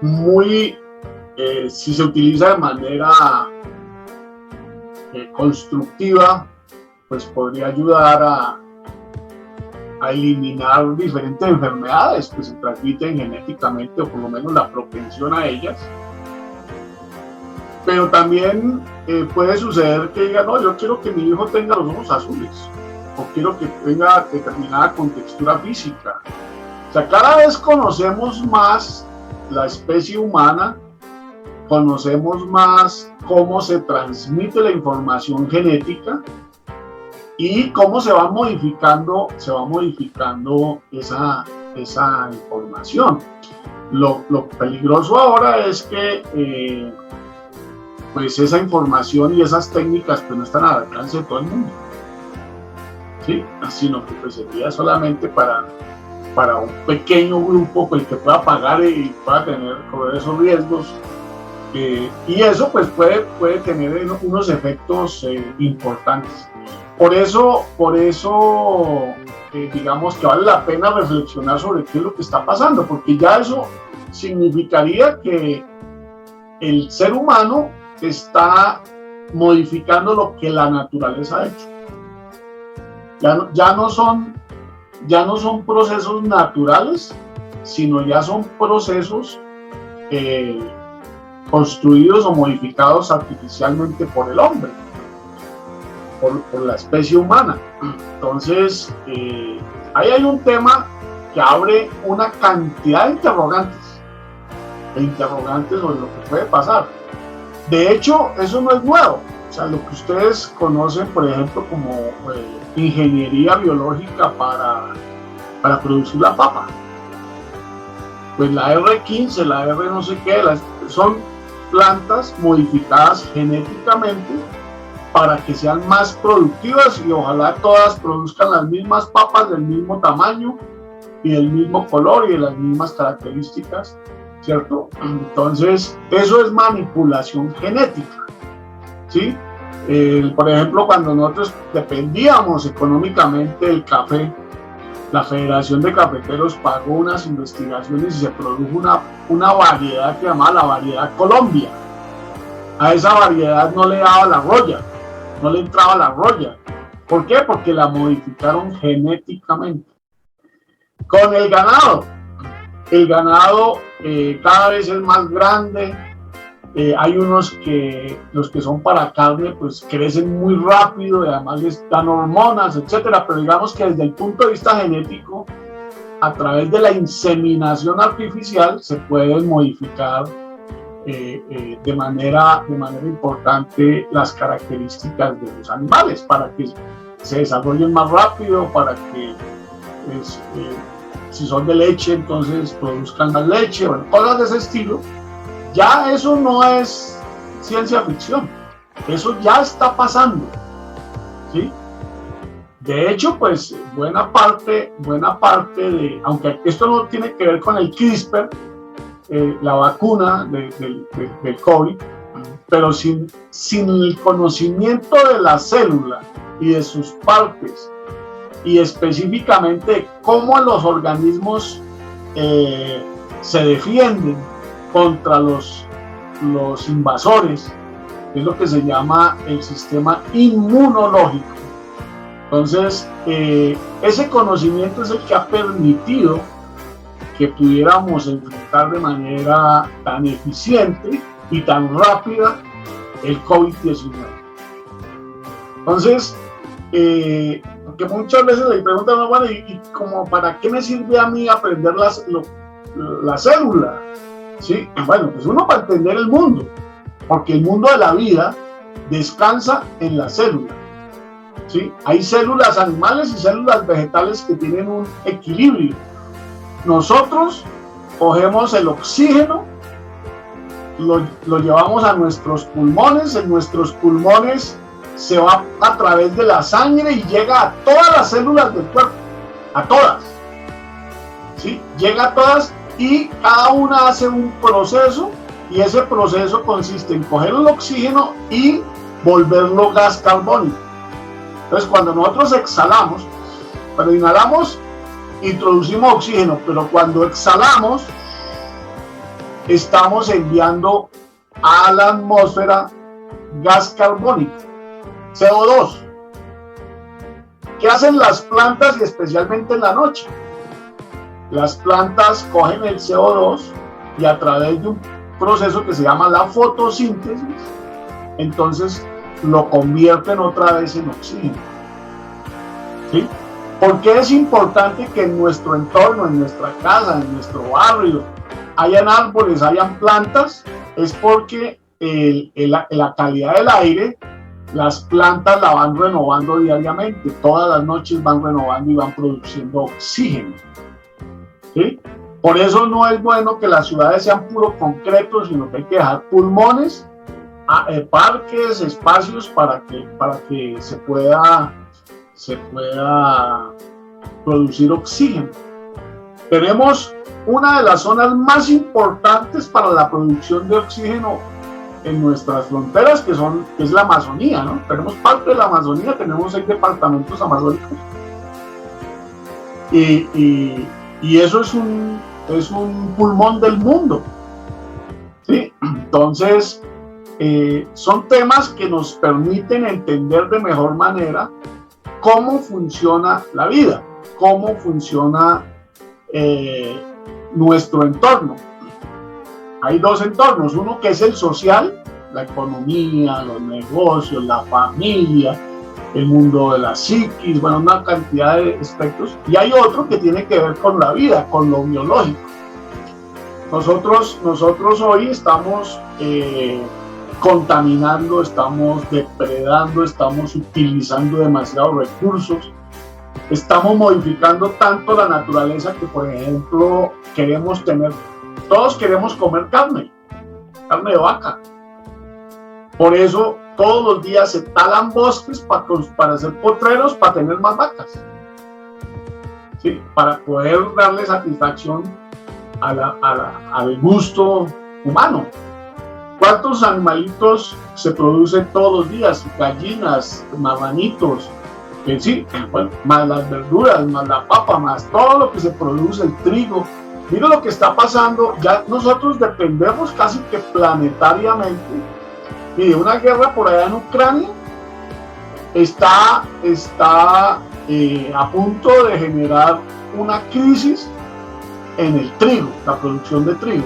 A: muy, si se utiliza de manera constructiva, pues podría ayudar a eliminar diferentes enfermedades que se transmiten genéticamente, o por lo menos la propensión a ellas. Pero también puede suceder que diga, no, yo quiero que mi hijo tenga los ojos azules, o quiero que tenga determinada contextura física. O sea, cada vez conocemos más la especie humana, conocemos más cómo se transmite la información genética y cómo se va modificando esa información. Lo peligroso ahora es que pues esa información y esas técnicas pues no están al alcance de todo el mundo, ¿sí? Sino que pues sería solamente para un pequeño grupo el que pueda pagar y pueda correr esos riesgos, y eso pues puede tener unos efectos importantes. Por eso digamos que vale la pena reflexionar sobre qué es lo que está pasando, porque ya eso significaría que el ser humano está modificando lo que la naturaleza ha hecho. Ya no son procesos naturales, sino ya son procesos construidos o modificados artificialmente por el hombre, por la especie humana. Entonces, ahí hay un tema que abre una cantidad de interrogantes sobre lo que puede pasar. De hecho, eso no es nuevo. O sea, lo que ustedes conocen, por ejemplo, como ingeniería biológica para producir la papa, pues la R15, la R no sé qué, son plantas modificadas genéticamente para que sean más productivas y ojalá todas produzcan las mismas papas del mismo tamaño y del mismo color y de las mismas características, ¿cierto? Entonces, eso es manipulación genética, ¿sí? Por ejemplo, cuando nosotros dependíamos económicamente del café, la Federación de Cafeteros pagó unas investigaciones y se produjo una variedad que se llamaba la variedad Colombia. A esa variedad no le daba la roya, no le entraba la roya. ¿Por qué? Porque la modificaron genéticamente. Con el ganado cada vez es más grande. Hay unos que los que son para carne pues crecen muy rápido y además les dan hormonas, etcétera, pero digamos que desde el punto de vista genético, a través de la inseminación artificial se pueden modificar de manera importante las características de los animales para que se desarrollen más rápido, para que si son de leche entonces produzcan más leche, bueno, cosas de ese estilo. Ya eso no es ciencia ficción, eso ya está pasando, ¿sí? De hecho, pues buena parte de, aunque esto no tiene que ver con el CRISPR, la vacuna del COVID, pero sin el conocimiento de la célula y de sus partes, y específicamente cómo los organismos se defienden contra los invasores, es lo que se llama el sistema inmunológico. Entonces, ese conocimiento es el que ha permitido que pudiéramos enfrentar de manera tan eficiente y tan rápida el COVID-19. Entonces, porque muchas veces le preguntan, bueno, ¿y como para qué me sirve a mí aprender la célula? ¿Sí? Bueno, pues uno para entender el mundo, porque el mundo de la vida descansa en la célula. ¿Sí? Hay células animales y células vegetales que tienen un equilibrio. Nosotros cogemos el oxígeno, lo llevamos a nuestros pulmones, en nuestros pulmones se va a través de la sangre y llega a todas las células del cuerpo, a todas, ¿sí? Llega a todas y cada una hace un proceso, y ese proceso consiste en coger el oxígeno y volverlo gas carbónico. Entonces, cuando nosotros exhalamos, cuando inhalamos, introducimos oxígeno, pero cuando exhalamos, estamos enviando a la atmósfera gas carbónico, CO2. ¿Qué hacen las plantas y especialmente en la noche? Las plantas cogen el CO2 y a través de un proceso que se llama la fotosíntesis, entonces lo convierten otra vez en oxígeno. ¿Sí? ¿Por qué es importante que en nuestro entorno, en nuestra casa, en nuestro barrio, hayan árboles, hayan plantas? Es porque la calidad del aire, las plantas la van renovando diariamente, todas las noches van renovando y van produciendo oxígeno. ¿Sí? Por eso no es bueno que las ciudades sean puro concreto, sino que hay que dejar pulmones, parques, espacios para que se pueda producir oxígeno. Tenemos una de las zonas más importantes para la producción de oxígeno en nuestras fronteras, que es la Amazonía, ¿no? Tenemos parte de la Amazonía, tenemos 6 departamentos amazónicos. Y eso es un pulmón del mundo. ¿Sí? Entonces, son temas que nos permiten entender de mejor manera cómo funciona la vida, cómo funciona nuestro entorno. Hay dos entornos, uno que es el social, la economía, los negocios, la familia, el mundo de la psiquis, bueno, una cantidad de aspectos, y hay otro que tiene que ver con la vida, con lo biológico. Nosotros hoy estamos contaminando, estamos depredando, estamos utilizando demasiados recursos, estamos modificando tanto la naturaleza que, por ejemplo, todos queremos comer carne de vaca. Por eso todos los días se talan bosques para hacer potreros, para tener más vacas, ¿sí? Para poder darle satisfacción al gusto humano. ¿Cuántos animalitos se producen todos los días? Gallinas, marranitos, sí, bueno, más las verduras, más la papa, más todo lo que se produce, el trigo. Mira lo que está pasando, ya nosotros dependemos casi que planetariamente. Mire, una guerra por allá en Ucrania está a punto de generar una crisis en el trigo, la producción de trigo.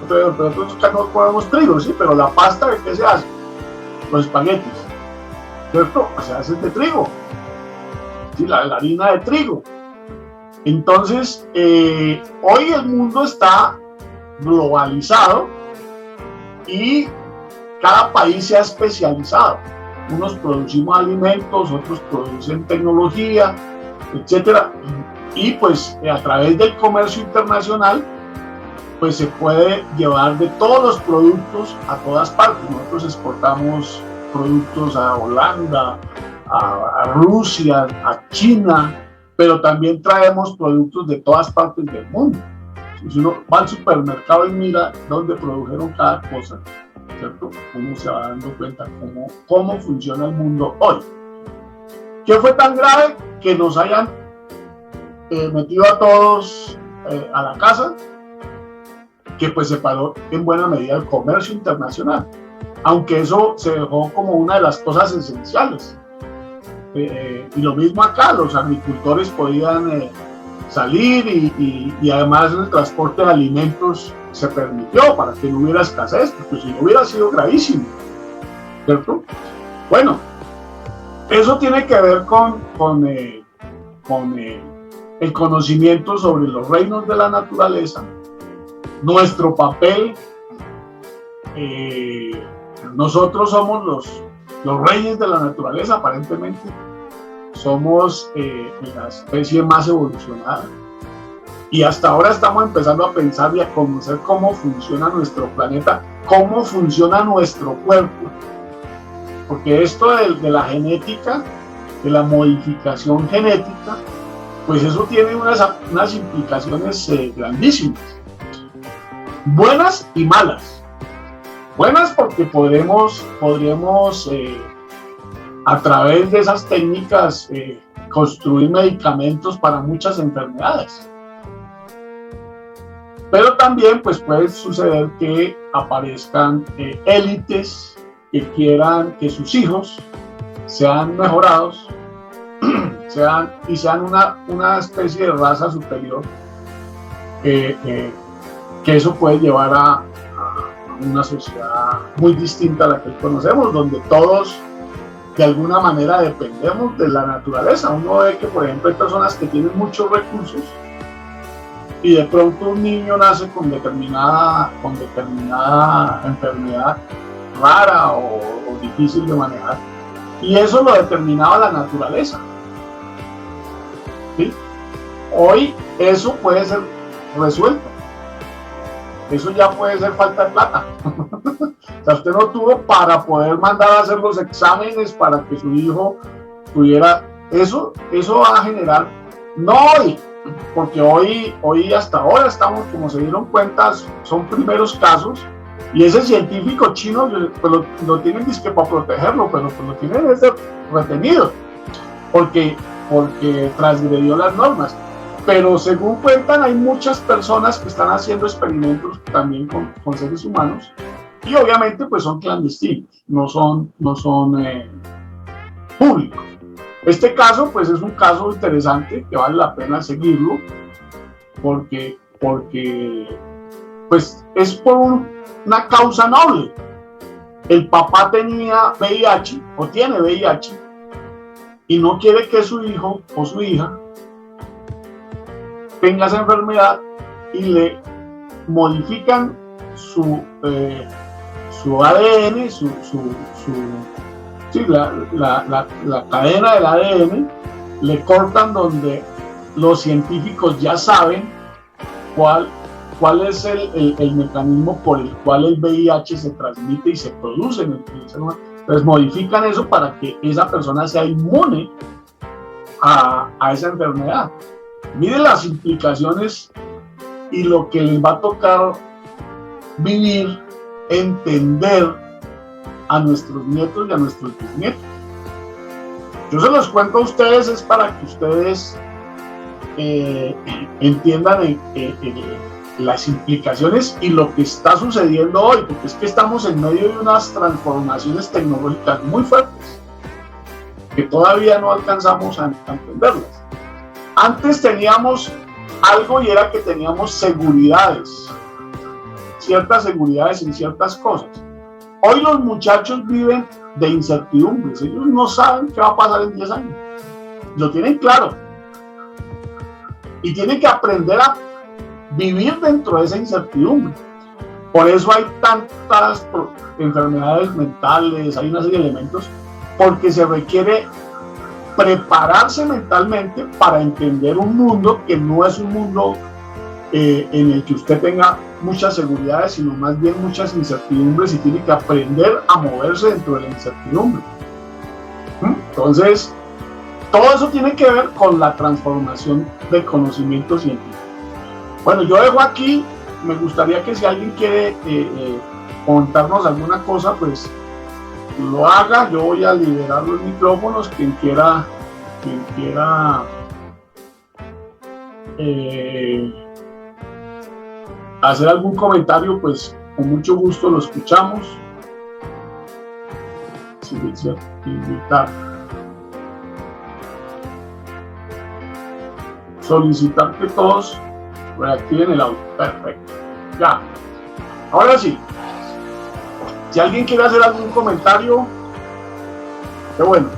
A: Nosotros no comemos trigo, sí, pero la pasta, ¿de qué se hace? Los espaguetis, ¿cierto? Se hace de trigo, sí, la harina de trigo. Entonces, hoy el mundo está globalizado y cada país se ha especializado. Unos producimos alimentos, otros producen tecnología, etcétera. Y pues a través del comercio internacional, pues se puede llevar de todos los productos a todas partes. Nosotros exportamos productos a Holanda, a Rusia, a China, pero también traemos productos de todas partes del mundo. Si uno va al supermercado y mira dónde produjeron cada cosa, ¿cierto? Uno se va dando cuenta cómo funciona el mundo hoy. ¿Qué fue tan grave? Que nos hayan metido a todos a la casa, que pues se paró en buena medida el comercio internacional, aunque eso se dejó como una de las cosas esenciales. Y lo mismo acá, los agricultores podían salir y además el transporte de alimentos se permitió para que no hubiera escasez, porque si no hubiera sido gravísimo, ¿cierto? Bueno, eso tiene que ver con el conocimiento sobre los reinos de la naturaleza, nuestro papel. Nosotros somos los reyes de la naturaleza, aparentemente. Somos la especie más evolucionada. Y hasta ahora estamos empezando a pensar y a conocer cómo funciona nuestro planeta, cómo funciona nuestro cuerpo. Porque esto de la genética, de la modificación genética, pues eso tiene unas implicaciones grandísimas. Buenas y malas. Buenas porque podríamos a través de esas técnicas construir medicamentos para muchas enfermedades. Pero también pues puede suceder que aparezcan élites que quieran que sus hijos sean mejorados, sean una especie de raza superior, que eso puede llevar a una sociedad muy distinta a la que conocemos, donde todos de alguna manera dependemos de la naturaleza. Uno ve que, por ejemplo, hay personas que tienen muchos recursos y de pronto un niño nace con determinada enfermedad rara o difícil de manejar, y eso lo determinaba la naturaleza, ¿sí? Hoy eso puede ser resuelto. Eso ya puede ser falta de plata. O sea, usted no tuvo para poder mandar a hacer los exámenes para que su hijo tuviera eso va a generar, no hoy, porque hoy hasta ahora estamos, como se dieron cuenta, son primeros casos, y ese científico chino pues lo tienen disque para protegerlo, pero pues lo tienen retenido, porque transgredió las normas. Pero según cuentan, hay muchas personas que están haciendo experimentos también con seres humanos, y obviamente pues son clandestinos, no son públicos. Este caso pues es un caso interesante que vale la pena seguirlo, porque pues es por una causa noble. El papá tenía VIH o tiene VIH y no quiere que su hijo o su hija tenga esa enfermedad, y le modifican su ADN, la cadena del ADN, le cortan donde los científicos ya saben cuál es el mecanismo por el cual el VIH se transmite y se produce en el ser humano. Entonces modifican eso para que esa persona sea inmune a esa enfermedad. Miren las implicaciones y lo que les va a tocar vivir, entender a nuestros nietos y a nuestros bisnietos. Yo se los cuento a ustedes es para que ustedes entiendan las implicaciones y lo que está sucediendo hoy, porque es que estamos en medio de unas transformaciones tecnológicas muy fuertes que todavía no alcanzamos a entenderlas. Antes teníamos algo, y era que teníamos seguridades, ciertas seguridades en ciertas cosas. Hoy los muchachos viven de incertidumbres, ellos no saben qué va a pasar en 10 años, lo tienen claro, y tienen que aprender a vivir dentro de esa incertidumbre. Por eso hay tantas enfermedades mentales, hay una serie de elementos, porque se requiere prepararse mentalmente para entender un mundo que no es un mundo en el que usted tenga muchas seguridades, sino más bien muchas incertidumbres, y tiene que aprender a moverse dentro de la incertidumbre. Entonces, todo eso tiene que ver con la transformación del conocimiento científico. Bueno, yo dejo aquí, me gustaría que si alguien quiere contarnos alguna cosa, pues lo haga. Yo voy a liberar los micrófonos, quien quiera hacer algún comentario, pues con mucho gusto lo escuchamos. Invitar, solicitar que todos reactiven el audio. Perfecto, ya. Ahora sí, si alguien quiere hacer algún comentario, qué bueno.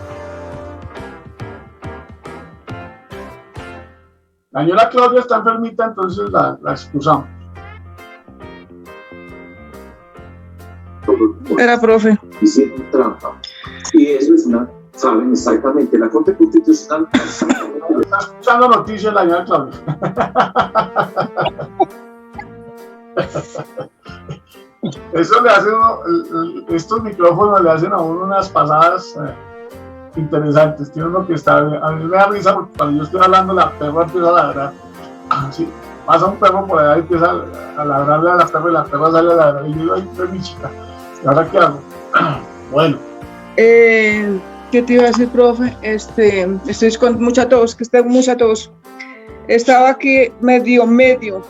A: La señora Claudia está enfermita, entonces la excusamos.
B: Era, profe.
L: Hicieron trampa. Y eso es una, saben exactamente, la Corte Constitucional.
A: Está escuchando noticias la señora Claudia. Eso le hace estos micrófonos le hacen a uno unas pasadas interesantes. Tiene uno que está, a mí me da risa porque cuando yo estoy hablando la perra empieza a ladrar. Sí, pasa un perro por allá y empieza a ladrarle a la perra y la perra sale a ladrar y yo digo, ay, qué mi chica. ¿Y ahora qué hago? Bueno.
B: ¿Qué te iba a decir, profe? Estoy con mucha tos, que tengo mucha tos. Estaba aquí medio,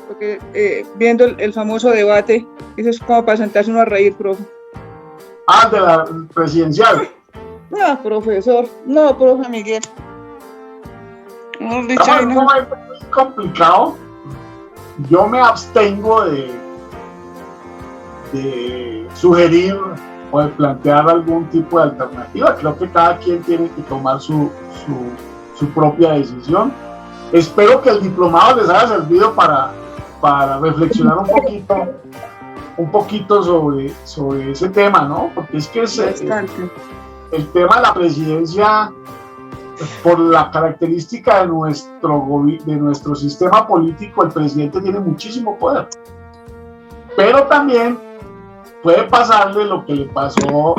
B: porque viendo el famoso debate, eso es como para sentarse uno a reír, profe.
A: Ah, de la presidencial.
B: No, profesor, no, profe Miguel. No,
A: es complicado. Yo me abstengo de sugerir o de plantear algún tipo de alternativa. Creo que cada quien tiene que tomar su propia decisión. Espero que el diplomado les haya servido para reflexionar un poquito sobre ese tema, ¿no? Porque es que el tema de la presidencia, por la característica de nuestro sistema político, el presidente tiene muchísimo poder. Pero también puede pasarle lo que le pasó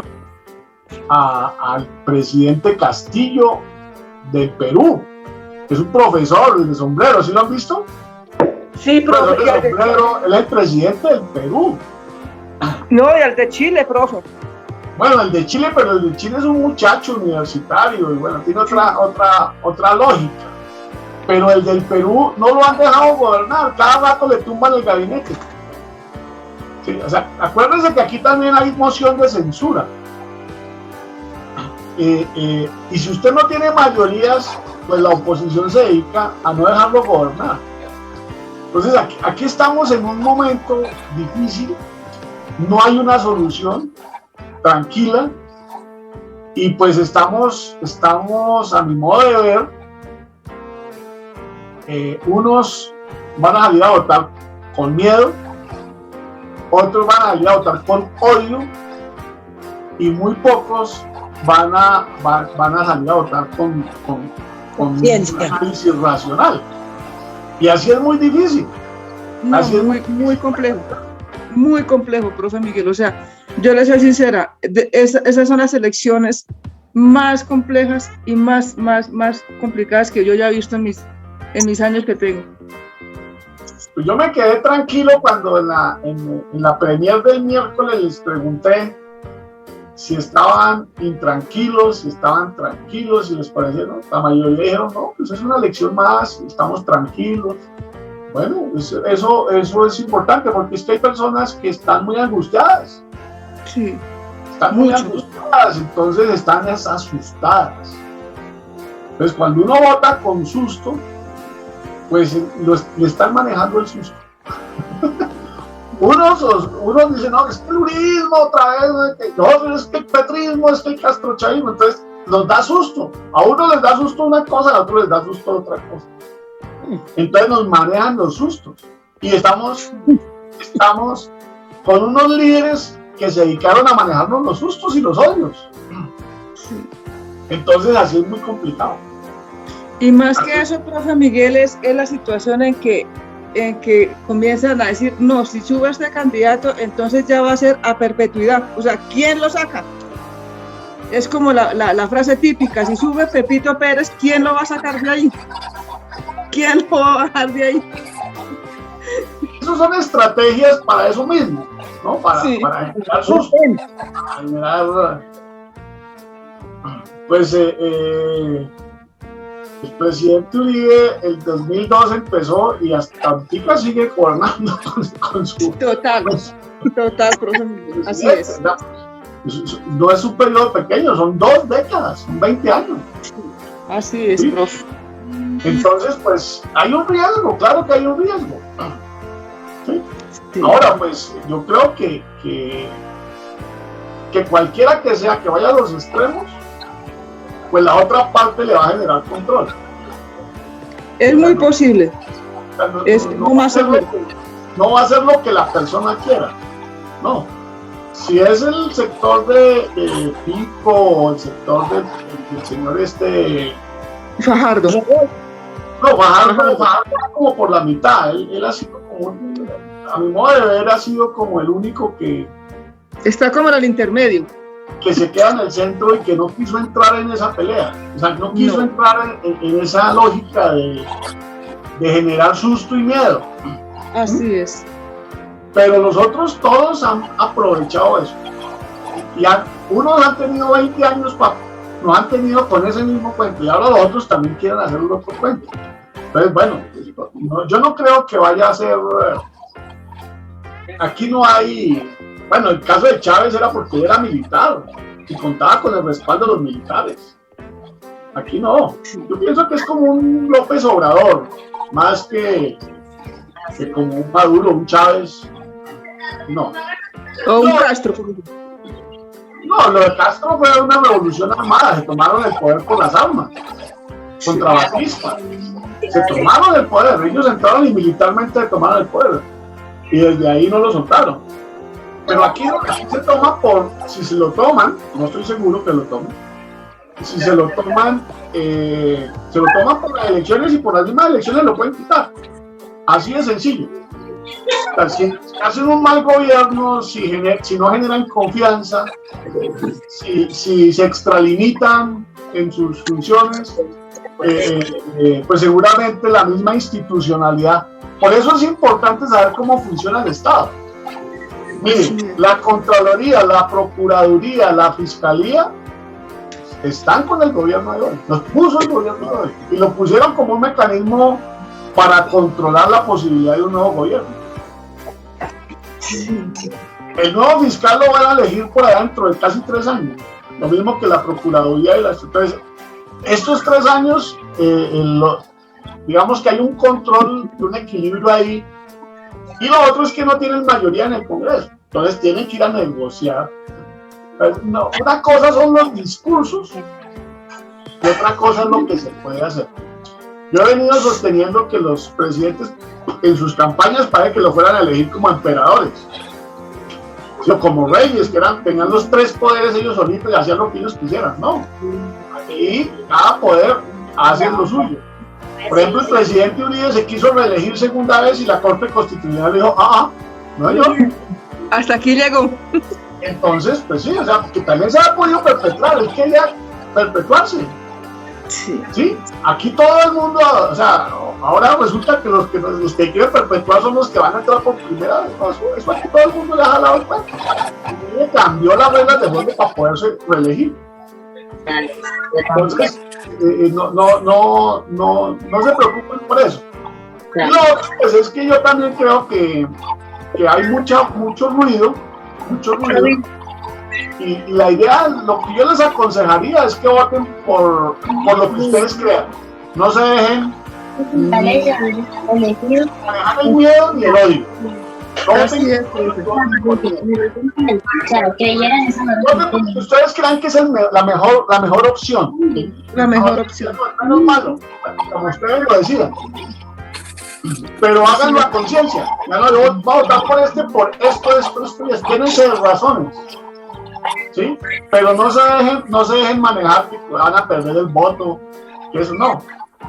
A: al presidente Castillo del Perú, que es un profesor de sombrero, ¿sí lo han visto?
B: Sí, profe.
A: De sombrero, él es el presidente del Perú.
B: No, y el de Chile, profe.
A: Bueno, el de Chile, pero el de Chile es un muchacho universitario y bueno, tiene otra lógica. Pero el del Perú no lo han dejado gobernar, cada rato le tumban el gabinete. Sí, o sea, acuérdense que aquí también hay moción de censura. Y si usted no tiene mayorías, pues la oposición se dedica a no dejarlo gobernar. Entonces aquí estamos en un momento difícil, no hay una solución tranquila y pues estamos a mi modo de ver, unos van a salir a votar con miedo, otros van a salir a votar con odio y muy pocos van a salir a votar con un análisis racional. Y así es muy difícil.
B: No, así es muy complejo. Muy complejo, profe Miguel. O sea, yo le soy sincera, esas son las elecciones más complejas y más complicadas que yo ya he visto en mis años que tengo.
A: Pues yo me quedé tranquilo cuando en la premier del miércoles les pregunté si estaban intranquilos, si estaban tranquilos, si les parecía, ¿no? La mayoría dijeron, no, pues es una elección más, estamos tranquilos. Bueno, eso es importante porque es que hay personas que están muy angustiadas.
B: Sí.
A: Están muy angustiadas, entonces están asustadas. Entonces cuando uno vota con susto, pues le están manejando el susto. Unos dicen, no, es que el uribismo otra vez, no, es que el petrismo, es que el castrochavismo, entonces nos da susto. A uno les da susto una cosa, a otro les da susto otra cosa. Entonces nos manejan los sustos y estamos con unos líderes que se dedicaron a manejarnos los sustos y los odios. Entonces así es muy complicado.
B: Y más que eso, profe Miguel, es la situación en que comienzan a decir, no, si sube este candidato, entonces ya va a ser a perpetuidad. O sea, ¿quién lo saca? Es como la frase típica, si sube Pepito Pérez, ¿quién lo va a sacar de ahí? ¿Quién lo va a bajar de ahí?
A: Esas son estrategias para eso mismo, ¿no? Para generar susto, para generar... Pues el presidente Uribe el 2002 empezó y hasta ahorita sigue gobernando con su...
B: Total, profe, así es.
A: No es un periodo pequeño, son 2 décadas, son 20 años.
B: Así es, ¿sí? Profe.
A: Entonces, pues, hay un riesgo, claro que hay un riesgo. ¿Sí? Sí. Ahora, pues, yo creo que cualquiera que sea que vaya a los extremos, pues la otra parte le va a generar control.
B: Es muy posible.
A: No va a ser lo que la persona quiera. No. Si es el sector de Pico o el sector del señor
B: Fajardo.
A: No, Fajardo como por la mitad. Él ha sido como, a mi modo de ver, ha sido como el único que...
B: Está como en el intermedio.
A: Que se queda en el centro y que no quiso entrar en esa pelea. O sea, no quiso entrar en esa lógica de generar susto y miedo.
B: Así es.
A: Pero los otros todos han aprovechado eso. Y unos han tenido 20 años, nos han tenido con ese mismo cuento, y ahora los otros también quieren hacer un otro cuento. Entonces, bueno, yo no creo que vaya a ser... Aquí no hay... Bueno, el caso de Chávez era porque era militar y contaba con el respaldo de los militares. Aquí no. Yo pienso que es como un López Obrador, más que como un Maduro, un Chávez. No.
B: O un Castro.
A: No, lo de Castro fue una revolución armada, se tomaron el poder con las armas, contra Batista. Se tomaron el poder, ellos entraron y militarmente tomaron el poder. Y desde ahí no lo soltaron. Pero aquí se toma si se lo toman, no estoy seguro que lo tomen. Si se lo toman por las elecciones y por las mismas elecciones lo pueden quitar. Así de sencillo. Si hacen un mal gobierno, si no generan confianza, si se extralimitan en sus funciones, pues seguramente la misma institucionalidad. Por eso es importante saber cómo funciona el Estado. Mire, la Contraloría, la Procuraduría, la Fiscalía están con el gobierno de hoy, los puso el gobierno de hoy y lo pusieron como un mecanismo para controlar la posibilidad de un nuevo gobierno. El nuevo fiscal lo van a elegir por allá dentro de casi 3 años, lo mismo que la Procuraduría y las... Entonces, estos 3 años, digamos que hay un control, un equilibrio ahí, y lo otro es que no tienen mayoría en el Congreso, entonces tienen que ir a negociar. No, una cosa son los discursos y otra cosa es lo que se puede hacer. Yo he venido sosteniendo que los presidentes en sus campañas parece que lo fueran a elegir como emperadores, o como reyes, que tenían los 3 poderes ellos solitos y hacían lo que ellos quisieran. No, y cada poder hace lo suyo. Por ejemplo, el presidente Uribe se quiso reelegir segunda vez y la Corte Constitucional le dijo, no yo.
B: Hasta aquí llegó.
A: Entonces, pues sí, o sea, que también se ha podido perpetrar, él quería perpetuarse. Sí, aquí todo el mundo, o sea, ahora resulta que los que quieren perpetuar son los que van a entrar por primera vez. No, eso aquí todo el mundo le ha jalado el cuento. Y cambió las reglas de juego para poderse reelegir. Entonces, no se preocupen por eso. Y lo otro pues, es que yo también creo que hay mucho ruido, y la idea, lo que yo les aconsejaría es que voten por lo que ustedes crean. No se dejen manejar el miedo ni el odio. Ustedes crean que es la mejor opción.
B: La mejor opción.
A: No es malo, como ustedes lo decidan. Pero háganlo a conciencia. Ya no, yo voy a votar por esto, y esto. Tienen sus razones. ¿Sí? Pero no se dejen manejar que van a perder el voto. Que eso no.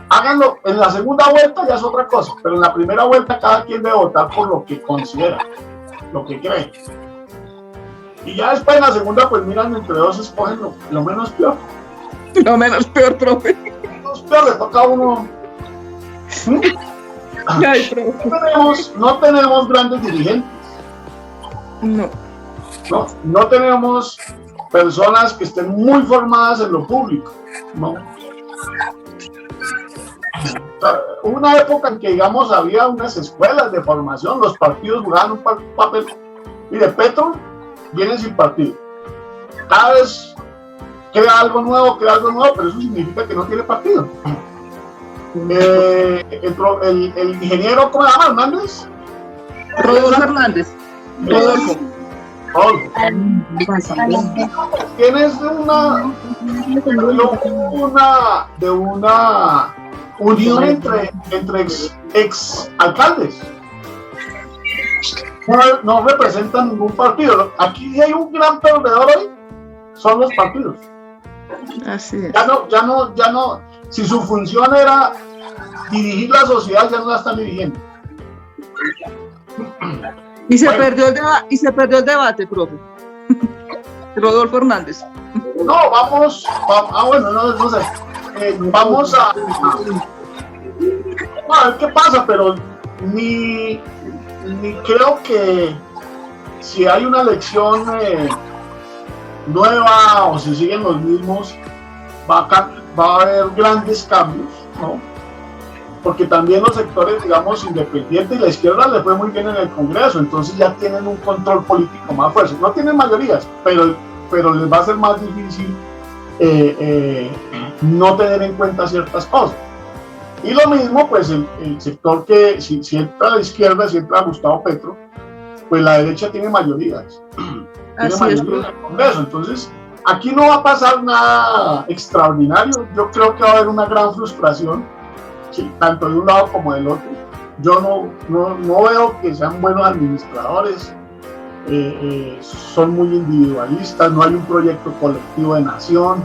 A: Háganlo. En la segunda vuelta ya es otra cosa. Pero en la primera vuelta cada quien debe votar por lo que considera, lo que cree. Y ya después en la segunda, pues miran, entre dos escogen lo menos peor.
B: Lo menos peor, profe.
A: Lo menos peor le toca a uno.
B: Ay, profe.
A: No tenemos grandes dirigentes. No tenemos personas que estén muy formadas en lo público. No. Hubo una época en que, digamos, había unas escuelas de formación, los partidos jugaban un papel. Mire, Petro viene sin partido. Cada vez crea algo nuevo, pero eso significa que no tiene partido. El ingeniero, ¿cómo se llama? ¿Hernández?
B: Rodolfo Hernández. Rodolfo.
A: Tienes de una unión entre ex alcaldes. No representan ningún partido. Aquí sí hay un gran perdedor hoy, son los partidos.
B: Así es.
A: Ya no. Si su función era dirigir la sociedad, ya no la están dirigiendo.
B: Y se perdió el debate, profe. Rodolfo Hernández.
A: No, vamos a ver qué pasa, pero ni creo que si hay una elección nueva o si siguen los mismos, va a haber grandes cambios, ¿no? Porque también los sectores, digamos, independientes y la izquierda le fue muy bien en el Congreso, entonces ya tienen un control político más fuerte. No tienen mayorías, pero les va a ser más difícil no tener en cuenta ciertas cosas. Y lo mismo, pues, el sector que, si entra a la izquierda, si entra Gustavo Petro, pues la derecha tiene mayorías. Tiene mayorías en el Congreso. Entonces, aquí no va a pasar nada extraordinario. Yo creo que va a haber una gran frustración, ¿sí? Tanto de un lado como del otro. Yo no veo que sean buenos administradores. Son muy individualistas, no hay un proyecto colectivo de nación.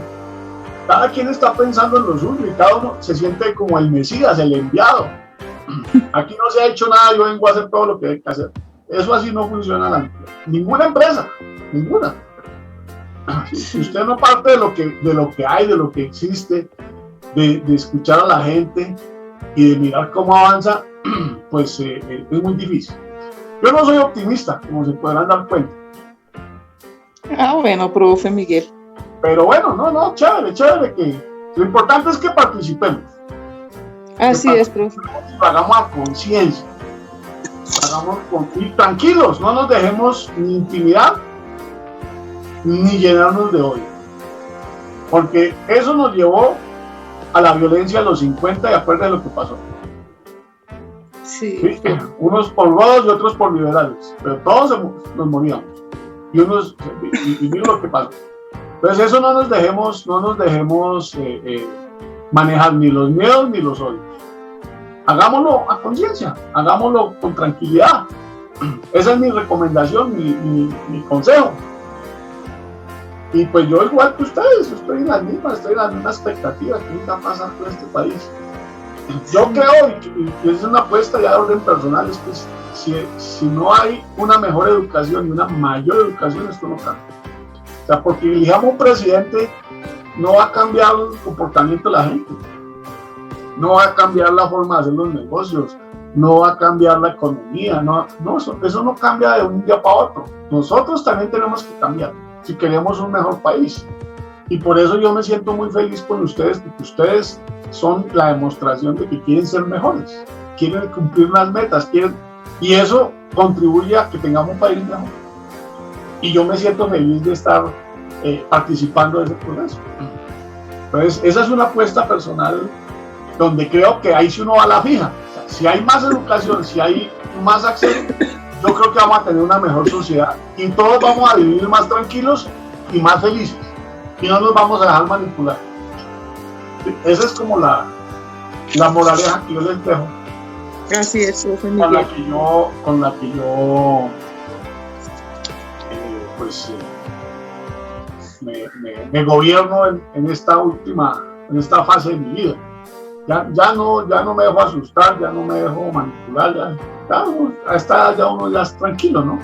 A: Cada quien está pensando en lo suyo y cada uno se siente como el Mesías, el enviado. Aquí no se ha hecho nada, yo vengo a hacer todo lo que hay que hacer. Eso así no funciona ninguna empresa, ninguna. Si usted no parte de lo que hay, de lo que existe, de escuchar a la gente y de mirar cómo avanza, pues es muy difícil. Yo no soy optimista, como se podrán dar cuenta.
B: Bueno, profe Miguel.
A: Pero bueno, chévere, que lo importante es que participemos.
B: Así es, profe.
A: Lo hagamos a conciencia. Y tranquilos, no nos dejemos ni intimidar, ni llenarnos de odio. Porque eso nos llevó a la violencia a los 50 y acuérdense de lo que pasó.
B: Sí.
A: Unos por godos y otros por liberales, pero todos nos moríamos. Y miren lo que pasó. Entonces eso no nos dejemos manejar ni los miedos ni los odios. Hagámoslo a conciencia, hagámoslo con tranquilidad. Esa es mi recomendación, mi consejo. Y pues yo igual que ustedes, estoy en la misma expectativa que está pasando en este país. Yo creo, y es una apuesta ya de orden personal, es que si no hay una mejor educación y una mayor educación, esto no cambia. O sea, porque elijamos un presidente, no va a cambiar el comportamiento de la gente, no va a cambiar la forma de hacer los negocios, no va a cambiar la economía, eso no cambia de un día para otro. Nosotros también tenemos que cambiar si queremos un mejor país. Y por eso yo me siento muy feliz con ustedes, porque ustedes son la demostración de que quieren ser mejores, quieren cumplir unas metas, y eso contribuye a que tengamos un país mejor. Y yo me siento feliz de estar participando de ese proceso. Entonces, esa es una apuesta personal donde creo que ahí si uno va a la fija. O sea, si hay más educación, si hay más acceso, yo creo que vamos a tener una mejor sociedad y todos vamos a vivir más tranquilos y más felices. Y no nos vamos a dejar manipular. Esa es como la moraleja que yo les dejo.
B: Así es, profe
A: con
B: Miguel.
A: la que yo me gobierno en esta fase de mi vida. Ya no me dejo asustar, ya no me dejo manipular, a esta edad ya uno ya es tranquilo, ¿no?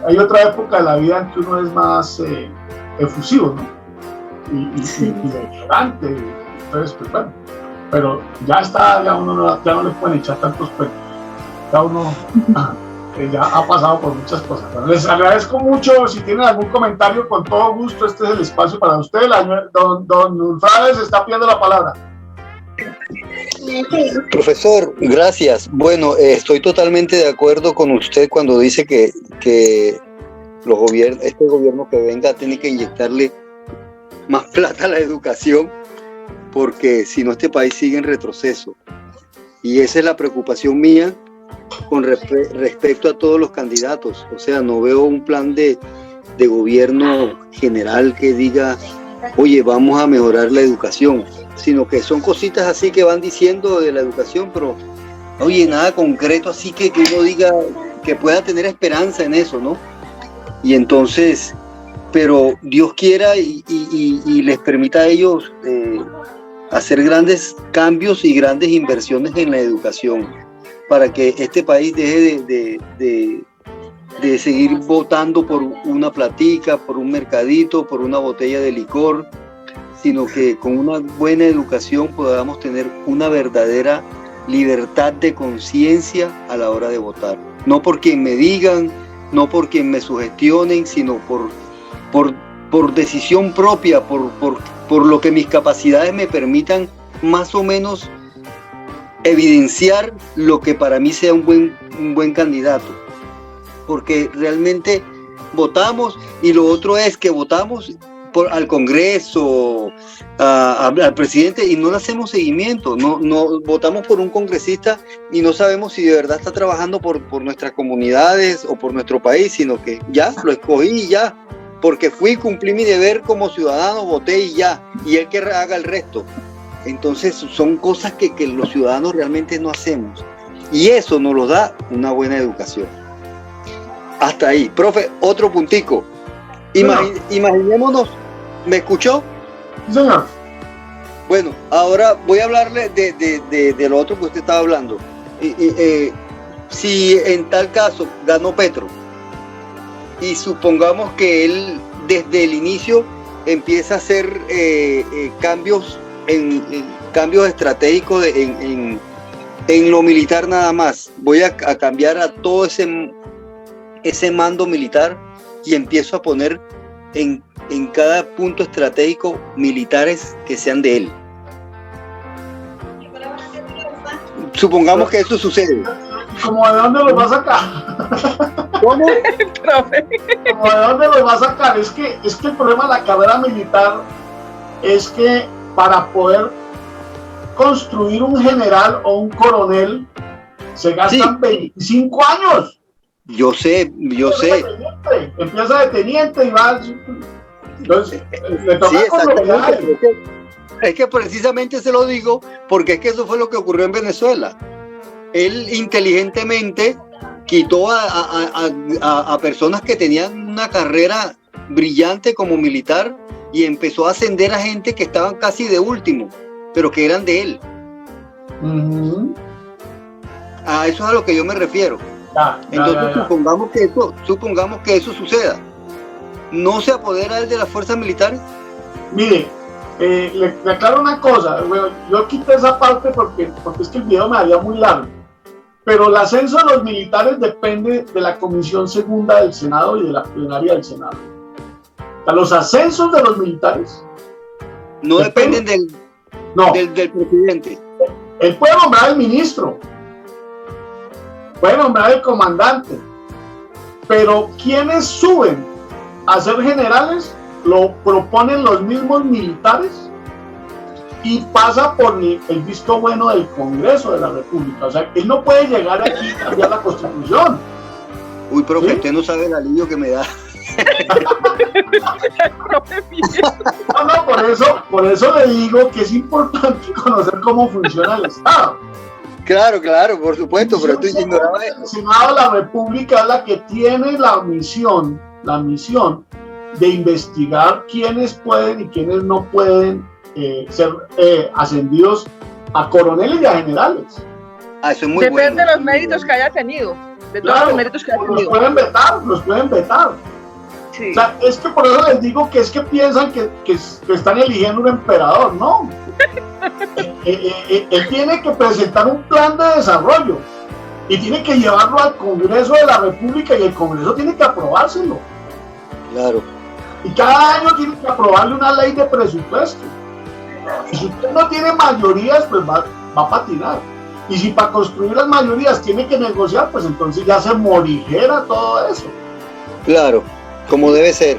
A: Hay otra época de la vida en que uno es más efusivo, ¿no? Y elegante, entonces, pues bueno, pero ya uno ya no le pueden echar tantos cuentos, ya uno ya ha pasado por muchas cosas. Bueno, les agradezco mucho. Si tienen algún comentario, con todo gusto, este es el espacio para ustedes. Don Ulfrades está pidiendo la palabra.
C: Profesor, gracias. Bueno, estoy totalmente de acuerdo con usted cuando dice que este gobierno que venga tiene que inyectarle más plata a la educación, porque si no este país sigue en retroceso. Y esa es la preocupación mía con respecto a todos los candidatos. O sea, no veo un plan de gobierno general que diga, oye, vamos a mejorar la educación, sino que son cositas así que van diciendo de la educación, pero oye, nada concreto así que uno diga que pueda tener esperanza en eso, ¿no? Y entonces, pero Dios quiera y les permita a ellos hacer grandes cambios y grandes inversiones en la educación, para que este país deje de seguir votando por una platica, por un mercadito, por una botella de licor, sino que con una buena educación podamos tener una verdadera libertad de conciencia a la hora de votar. No por quien me digan, no por quien me sugestionen, sino por decisión propia, por lo que mis capacidades me permitan más o menos evidenciar lo que para mí sea un buen candidato. Porque realmente votamos, y lo otro es que votamos al Congreso, al presidente, y no le hacemos seguimiento. No votamos por un congresista y no sabemos si de verdad está trabajando por nuestras comunidades o por nuestro país, sino que ya lo escogí y ya, porque fui, cumplí mi deber como ciudadano, voté y ya, y él que haga el resto. Entonces son cosas que los ciudadanos realmente no hacemos, y eso nos lo da una buena educación. Hasta ahí. Profe, otro puntico. Imaginémonos, ¿me escuchó?
A: Sí, señor.
C: Bueno, ahora voy a hablarle de lo otro que usted estaba hablando. Si en tal caso ganó Petro, y supongamos que él desde el inicio empieza a hacer cambios estratégicos en lo militar nada más, voy a cambiar a todo ese mando militar y empiezo a poner en cada punto estratégico militares que sean de él. Supongamos que eso sucede.
A: ¿Cómo de dónde los va a sacar?
C: ¿Cómo?
B: Profe.
A: ¿Cómo de dónde los va a sacar? Es que el problema de la carrera militar es que para poder construir un general o un coronel se gastan 25 años.
C: Yo sé.
A: Empieza de teniente y va. Entonces, le toca
C: sí,
A: con lo que hay.
C: Es que precisamente se lo digo porque es que eso fue lo que ocurrió en Venezuela. Él inteligentemente quitó a personas que tenían una carrera brillante como militar y empezó a ascender a gente que estaban casi de último, pero que eran de él. A eso es a lo que yo me refiero. Entonces supongamos que eso suceda. ¿No se apodera él de las fuerzas militares?
A: Mire, le aclaro una cosa. Bueno, yo quité esa parte porque es que el video me haría muy largo. Pero el ascenso de los militares depende de la Comisión Segunda del Senado y de la plenaria del Senado. O sea, los ascensos de los militares
C: no dependen del presidente.
A: Él puede nombrar al ministro, puede nombrar al comandante, pero quienes suben a ser generales lo proponen los mismos militares y pasa por el visto bueno del Congreso de la República. O sea, él no puede llegar aquí y cambiar la Constitución.
C: Uy, profe, ¿sí? Usted no sabe el alivio que me da.
A: No, por eso le digo que es importante conocer cómo funciona el Estado.
C: Claro, por supuesto, pero tú ignorabas eso.
A: El Senado de la República es la que tiene la misión de investigar quiénes pueden y quiénes no pueden ser ascendidos a coroneles y a generales.
C: Eso es muy
B: Depende
C: bueno.
B: de los méritos que haya tenido. De todos
A: Claro,
B: los méritos que haya
A: los
B: tenido.
A: pueden vetar.
B: Sí.
A: O sea, es que por eso les digo que es que piensan que están eligiendo un emperador, ¿no? Él tiene que presentar un plan de desarrollo y tiene que llevarlo al Congreso de la República y el Congreso tiene que aprobárselo.
C: Claro.
A: Y cada año tiene que aprobarle una ley de presupuesto. Y si usted no tiene mayorías, pues va a patinar. Y si para construir las mayorías tiene que negociar, pues entonces ya se morigera todo eso.
C: Claro, como debe ser.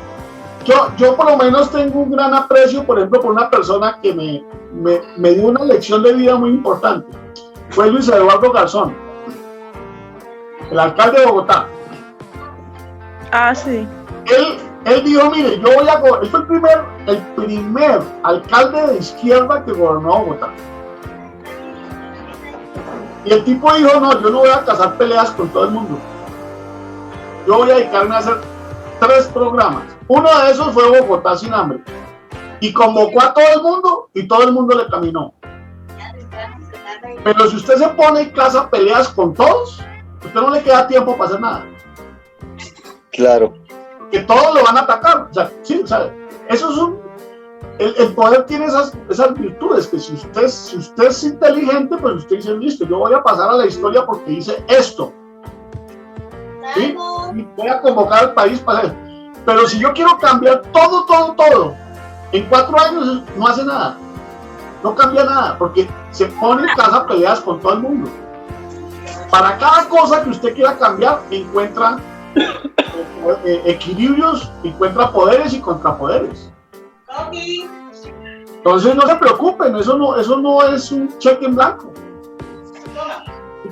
A: Yo por lo menos tengo un gran aprecio, por ejemplo, por una persona que me dio una lección de vida muy importante. Fue Luis Eduardo Garzón, el alcalde de Bogotá.
B: Ah, sí.
A: Él dijo, mire, él fue el primer alcalde de izquierda que gobernó Bogotá. Y el tipo dijo, no, yo no voy a cazar peleas con todo el mundo. Yo voy a dedicarme a hacer 3 programas. Uno de esos fue Bogotá sin hambre. Y convocó a todo el mundo y todo el mundo le caminó. Pero si usted se pone en casa peleas con todos, a usted no le queda tiempo para hacer nada.
C: Claro.
A: Que todos lo van a atacar. O sea, sí, o sea, eso es el poder tiene esas virtudes, que si usted es inteligente, pues usted dice, listo, yo voy a pasar a la historia porque hice esto. ¿Sí? Y voy a convocar al país para hacer. Pero si yo quiero cambiar todo, en 4 años no hace nada. No cambia nada, porque se pone en casa a peleas con todo el mundo. Para cada cosa que usted quiera cambiar, encuentra equilibrios, encuentra poderes y contrapoderes. Entonces no se preocupen, eso no es un cheque en blanco.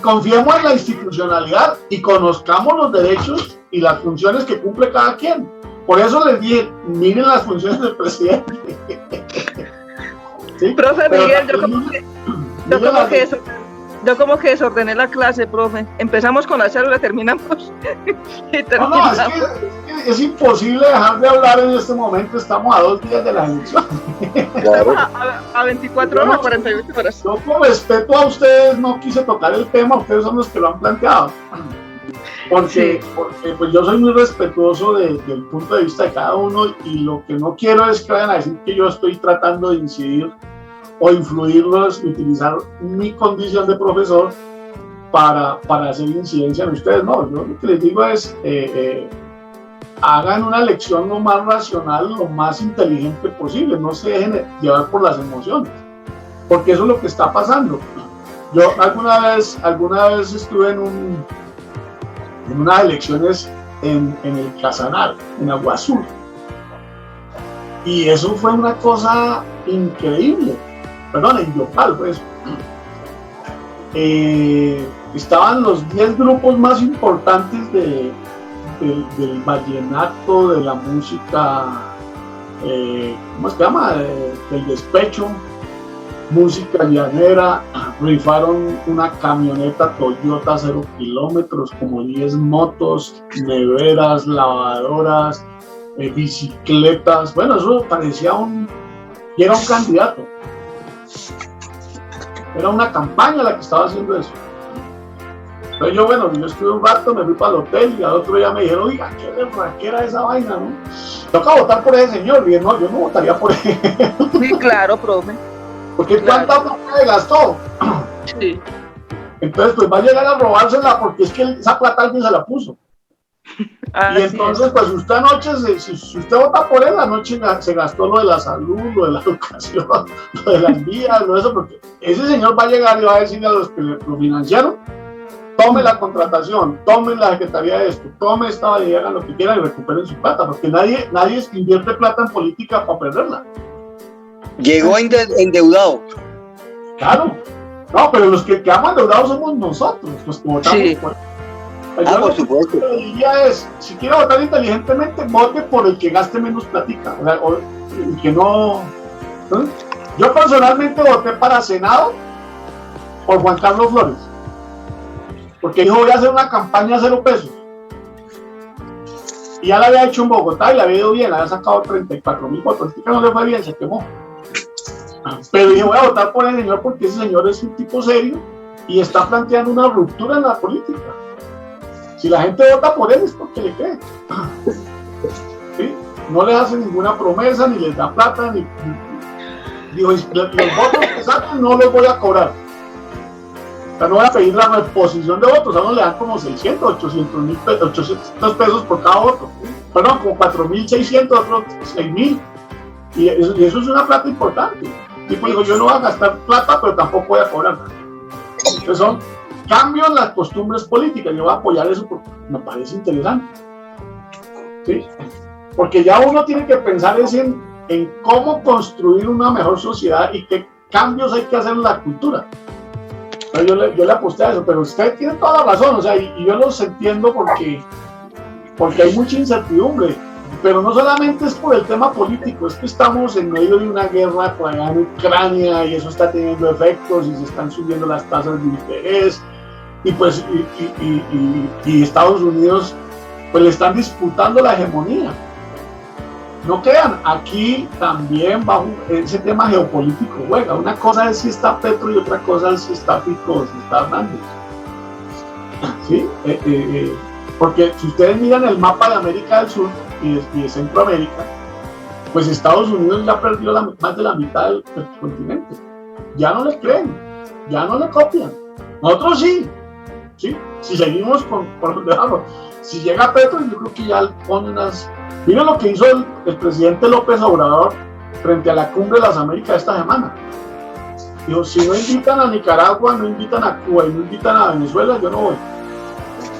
A: Confiemos en la institucionalidad y conozcamos los derechos y las funciones que cumple cada quien. Por eso les dije, miren las funciones del presidente. ¿Sí?
B: Profe
A: Pero
B: Miguel,
A: también,
B: yo como que desordené la clase, profe. Empezamos con la célula, terminamos.
A: No, es imposible dejar de hablar en este momento. Estamos a 2 días de la elección.
C: Claro.
B: A 24 horas, 48 horas.
A: Yo con respeto a ustedes no quise tocar el tema, ustedes son los que lo han planteado. Porque pues yo soy muy respetuoso del punto de vista de cada uno y lo que no quiero es que vayan a decir que yo estoy tratando de incidir o influirlos y utilizar mi condición de profesor para hacer incidencia en ustedes. No, yo lo que les digo es hagan una lección lo más racional, lo más inteligente posible, no se dejen llevar por las emociones, porque eso es lo que está pasando. Yo alguna vez estuve en unas elecciones en el Casanare, en Agua Azul, y eso fue una cosa increíble. Perdón, en Yopal, pues. Estaban los 10 grupos más importantes del vallenato, de la música, ¿cómo se llama? Del despecho, música llanera. Rifaron una camioneta Toyota 0 kilómetros, como 10 motos, neveras, lavadoras, bicicletas. Bueno, eso parecía y era un candidato. Era una campaña la que estaba haciendo eso. Entonces yo estuve un rato, me fui para el hotel y al otro día me dijeron, oiga, qué berraquera esa vaina, ¿no? Toca votar por ese señor. Y dije, no, yo no votaría por él.
B: Sí, claro, profe.
A: Porque ¿cuánta plata le gastó?
B: Sí.
A: Entonces pues va a llegar a robársela porque es que esa plata alguien se la puso. Y entonces pues usted anoche, si usted vota por él, anoche se gastó lo de la salud, lo de la educación, lo de las vías, lo de eso, porque ese señor va a llegar y va a decirle a los que lo financiaron, tome la contratación, tome la secretaría de esto, tome esta y hagan lo que quieran y recuperen su plata, porque nadie invierte plata en política para perderla.
C: Llegó endeudado.
A: Claro. No, pero los que quedamos endeudados somos nosotros, los que votamos por él.
C: Por supuesto.
A: Lo que diría es, si quiere votar inteligentemente, vote por el que gaste menos platica, o sea, el que no. Yo personalmente voté para Senado por Juan Carlos Flores, porque dijo voy a hacer una campaña a 0 pesos. Y ya la había hecho en Bogotá y la había ido bien, había sacado 34,000 votos. No le fue bien, se quemó. Pero dije, voy a votar por el señor porque ese señor es un tipo serio y está planteando una ruptura en la política. Si la gente vota por él es porque le cree. ¿Sí? No les hace ninguna promesa, ni les da plata, ni digo, los votos que saquen no los voy a cobrar. O sea, no voy a pedir la reposición de votos, a uno le dan como 600, 800 pesos por cada voto. Perdón, como 4.600, otros 6.000. Y eso es una plata importante. Tipo digo, yo no voy a gastar plata, pero tampoco voy a cobrar. Entonces son cambios en las costumbres políticas. Yo voy a apoyar eso porque me parece interesante. ¿Sí? Porque ya uno tiene que pensar en cómo construir una mejor sociedad y qué cambios hay que hacer en la cultura. Entonces yo le aposté a eso, pero usted tiene toda la razón, o sea, y yo los entiendo porque hay mucha incertidumbre. Pero no solamente es por el tema político, es que estamos en medio de una guerra por allá en Ucrania y eso está teniendo efectos y se están subiendo las tasas de interés y pues y Estados Unidos pues le están disputando la hegemonía. No crean, aquí también bajo ese tema geopolítico juega. Una cosa es si está Petro y otra cosa es si está Fico, si está Hernández. ¿Sí? Porque si ustedes miran el mapa de América del Sur y de Centroamérica, pues Estados Unidos ya perdió más de la mitad del continente. Ya no le creen, ya no le copian. Nosotros sí, ¿sí? Si seguimos por donde vamos. Si llega Petro, yo creo que ya pone unas... Miren lo que hizo el presidente López Obrador frente a la Cumbre de las Américas esta semana. Dijo, si no invitan a Nicaragua, no invitan a Cuba y no invitan a Venezuela, yo no voy.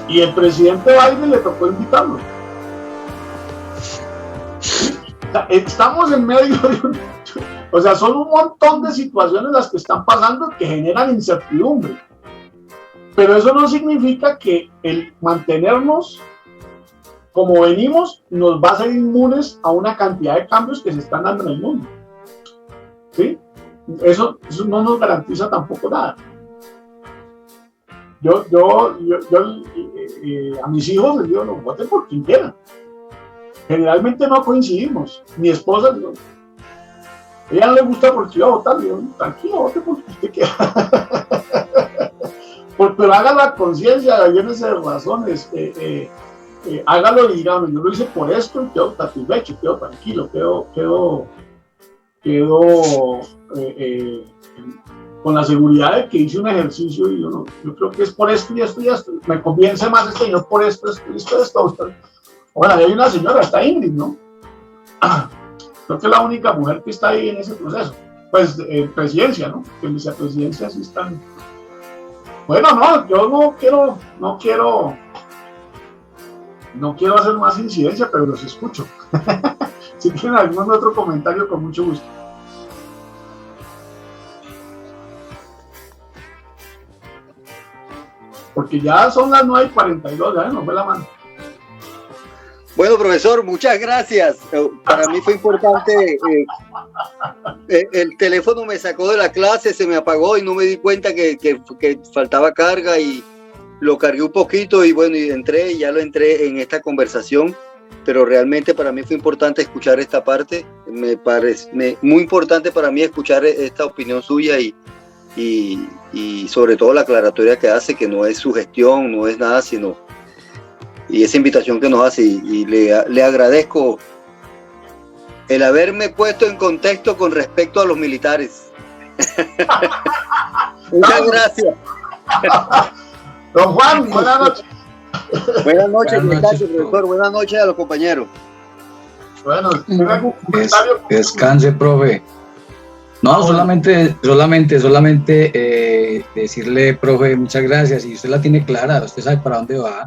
A: Y el presidente Biden le tocó invitarlo. O sea, estamos en medio de o sea, son un montón de situaciones las que están pasando que generan incertidumbre. Pero eso no significa que el mantenernos como venimos nos va a hacer inmunes a una cantidad de cambios que se están dando en el mundo. ¿Sí? Eso no nos garantiza tampoco nada. Yo a mis hijos les digo, no, voten por quien quieran. Generalmente no coincidimos. Mi esposa, digo, ella no le gusta porque yo a votar, digo, tranquilo, vote porque usted quiera. Pero hágalo a conciencia, llénese de razones, hágalo y digamos, yo lo hice por esto y quedo satisfecho, quedo tranquilo, quedo con la seguridad de que hice un ejercicio y yo creo que es por esto y esto y esto, me convence más este señor por esto. Bueno, hay una señora, está Ingrid, ¿no? Creo que es la única mujer que está ahí en ese proceso, pues presidencia, ¿no? Que en vicepresidencia sí están. Bueno, no, yo no quiero hacer más incidencia, pero los escucho. Si tienen algún otro comentario, con mucho gusto. Porque ya son las 9:42, ya nos fue la mano.
C: Bueno, profesor, muchas gracias. Para mí fue importante. El teléfono me sacó de la clase, se me apagó y no me di cuenta que faltaba carga y lo cargué un poquito y bueno, ya lo entré en esta conversación, pero realmente para mí fue importante escuchar esta parte. Me parece muy importante para mí escuchar esta opinión suya y sobre todo la aclaratoria que hace, que no es sugestión, no es nada, sino y esa invitación que nos hace y le agradezco el haberme puesto en contexto con respecto a los militares. Muchas gracias.
A: Don Juan, buenas noches.
C: Buenas noches, profesor. Buenas noches a los compañeros.
A: Bueno, ¿tiene algún comentario?
M: Descanse, profe. No, solamente decirle, profe, muchas gracias. Y usted la tiene clara, usted sabe para dónde va.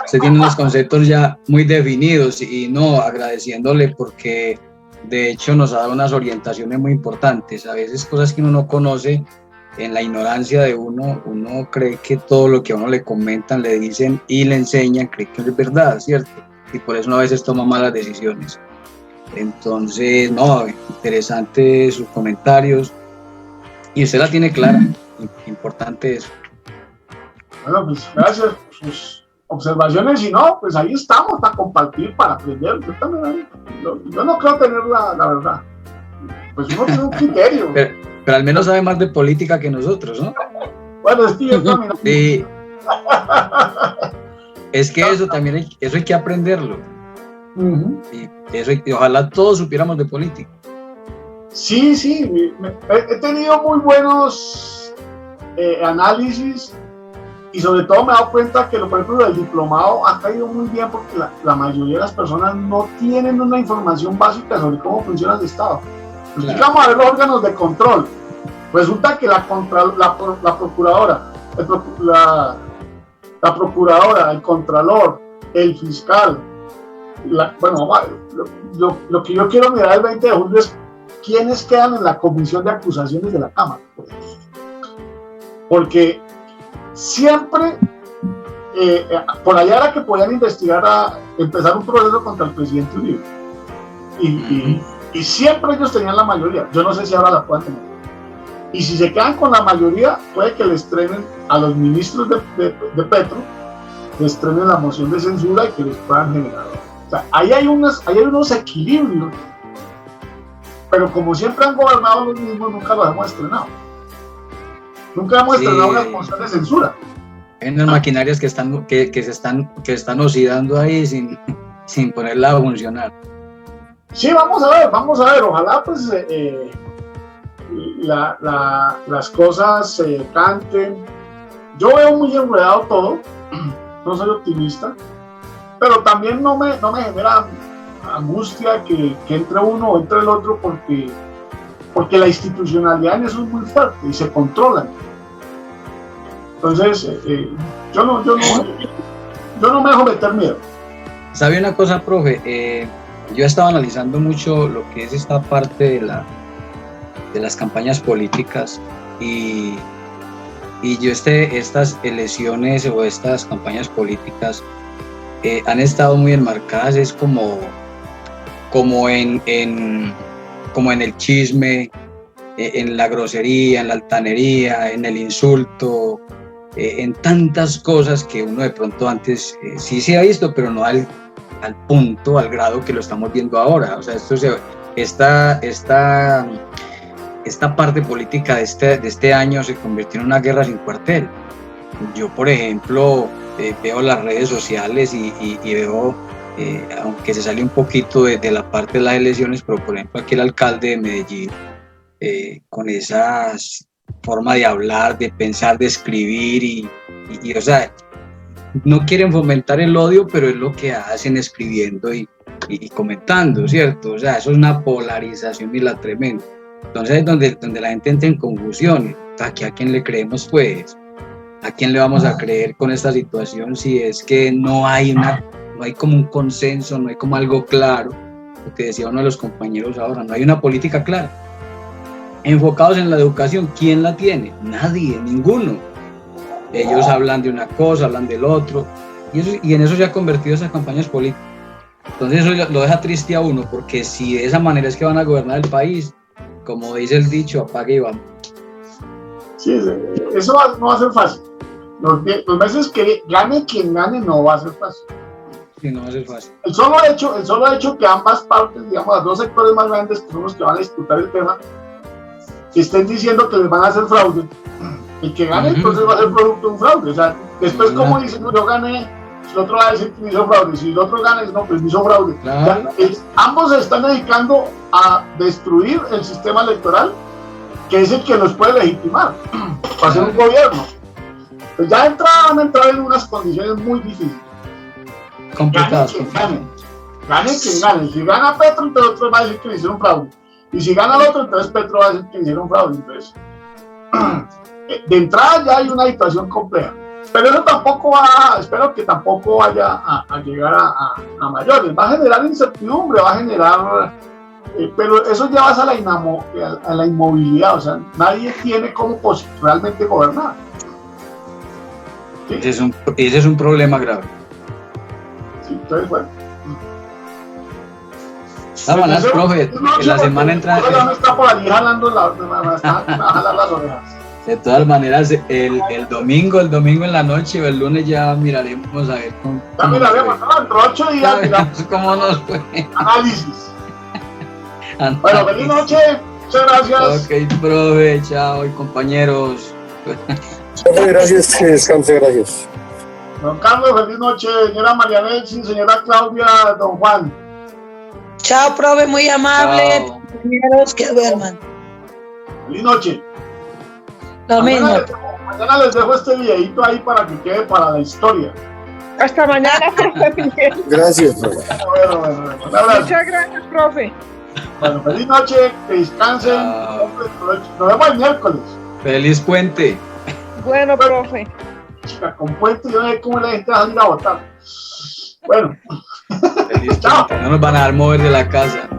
M: Usted tiene unos conceptos ya muy definidos y no, agradeciéndole porque de hecho nos ha dado unas orientaciones muy importantes. A veces cosas que uno no conoce, en la ignorancia de uno cree que todo lo que a uno le comentan, le dicen y le enseñan, cree que es verdad, ¿cierto? Y por eso uno a veces toma malas decisiones. Entonces, no, interesante sus comentarios y usted la tiene clara. importante eso.
A: Bueno, pues gracias por sus observaciones y no, pues ahí estamos para compartir, para aprender. Yo también, yo no creo tener la verdad. Pues uno tiene un criterio.
M: Pero al menos sabe más de política que nosotros, ¿no?
A: Bueno, es que yo también.
M: Sí. Es que eso también eso hay que aprenderlo. Y ojalá todos supiéramos de política.
A: Sí, he tenido muy buenos análisis y sobre todo me he dado cuenta que por ejemplo el diplomado ha caído muy bien porque la mayoría de las personas no tienen una información básica sobre cómo funciona el Estado. Claro. Vamos a ver los órganos de control. Resulta que la procuradora, la procuradora, el contralor, el fiscal, lo que yo quiero mirar el 20 de julio es quiénes quedan en la comisión de acusaciones de la Cámara. Porque siempre, por allá era que podían investigar, empezar un proceso contra el presidente Uribe. Y siempre ellos tenían la mayoría. Yo no sé si ahora la puedan tener. Y si se quedan con la mayoría, puede que le estrenen a los ministros de Petro, le estrenen la moción de censura y que les puedan generar. O sea, ahí hay unos equilibrios, pero como siempre han gobernado los mismos, nunca los hemos estrenado. Nunca hemos estrenado una moción de censura.
M: Hay unas maquinarias que se están oxidando ahí sin ponerla a funcionar.
A: Sí, vamos a ver, ojalá pues las cosas se canten. Yo veo muy enredado todo, no soy optimista, pero también no me genera angustia que entre uno o entre el otro porque la institucionalidad en eso es muy fuerte y se controlan. Entonces, yo no me dejo meter miedo.
M: ¿Sabe una cosa, profe? Yo he estado analizando mucho lo que es esta parte de las campañas políticas y yo estas elecciones o estas campañas políticas han estado muy enmarcadas, es como en el chisme, en la grosería, en la altanería, en el insulto, en tantas cosas que uno de pronto antes sí se ha visto, pero no al punto, al grado que lo estamos viendo ahora. O sea, esta parte política de este año se convirtió en una guerra sin cuartel. Yo, por ejemplo, veo las redes sociales y veo, aunque se sale un poquito de la parte de las elecciones, pero por ejemplo aquí el alcalde de Medellín, con esa forma de hablar, de pensar, de escribir y o sea, no quieren fomentar el odio, pero es lo que hacen escribiendo y comentando, ¿cierto? O sea, eso es una polarización y la tremenda. Entonces es donde la gente entra en confusión. ¿Aquí a quién le creemos, pues? ¿A quién le vamos a creer con esta situación si es que no hay como un consenso, no hay como algo claro? Lo que decía uno de los compañeros ahora, no hay una política clara. Enfocados en la educación, ¿quién la tiene? Nadie, ninguno. Ellos hablan de una cosa, hablan del otro, y en eso se ha convertido esas campañas políticas. Entonces eso lo deja triste a uno, porque si de esa manera es que van a gobernar el país, como dice el dicho, apague y vamos.
A: Sí, eso no va a ser fácil. Los meses que gane quien gane no va a ser fácil.
M: Sí, no va a ser fácil.
A: El solo hecho que ambas partes, digamos, los dos sectores más grandes, que son los que van a disputar el tema, estén diciendo que les van a hacer fraude. El que gane, entonces va a ser producto de un fraude. O sea, después, como dicen, no, yo gané, el otro va a decir que me hizo fraude. Si el otro gana, no, pues me hizo fraude. Claro. O sea, ambos se están dedicando a destruir el sistema electoral, que es el que los puede legitimar para hacer un gobierno. Pues ya van a entrar en unas condiciones muy difíciles.
M: Complicadas.
A: Gane quien gane. Si gana Petro, entonces otro va a decir que le hicieron fraude. Y si gana el otro, entonces Petro va a decir que le hicieron fraude. Entonces, de entrada ya hay una situación compleja, pero eso espero que tampoco vaya a llegar a mayores. Va a generar incertidumbre, va a generar, pero eso ya va a la inmovilidad. O sea, nadie tiene cómo realmente gobernar. ¿Sí?
M: Ese es un problema grave.
A: Sí, entonces bueno.
M: Profe, la semana entra.
A: No está por allí jalando me va a jalar las orejas.
M: De todas maneras, el domingo en la noche o el lunes ya miraremos a ver cómo.
A: Ya miraremos, ¿no? Entre 8 días miramos
M: cómo nos fue.
A: Análisis. Bueno, feliz noche. Muchas gracias.
M: Ok, profe, chao, y compañeros.
G: Profe, gracias, que descanse, gracias.
A: Don Carlos, feliz noche. Señora María Nelson, señora Claudia, don Juan.
F: Chao, profe, muy amable.
M: Chao.
F: Compañeros, que duerman.
A: Feliz noche.
F: Lo mismo.
A: Mañana les dejo este videito ahí para que quede para la historia.
B: Hasta mañana, profe Miguel.
G: Gracias, profe.
A: Bueno. Un abrazo.
B: Muchas gracias, profe.
A: Bueno, feliz noche, que descansen. Nos vemos el miércoles.
M: Feliz puente.
B: Bueno, profe.
A: Chica, con puente yo no sé cómo la gente va a salir a votar. Bueno.
M: Feliz puente. No nos van a dar mover de la casa.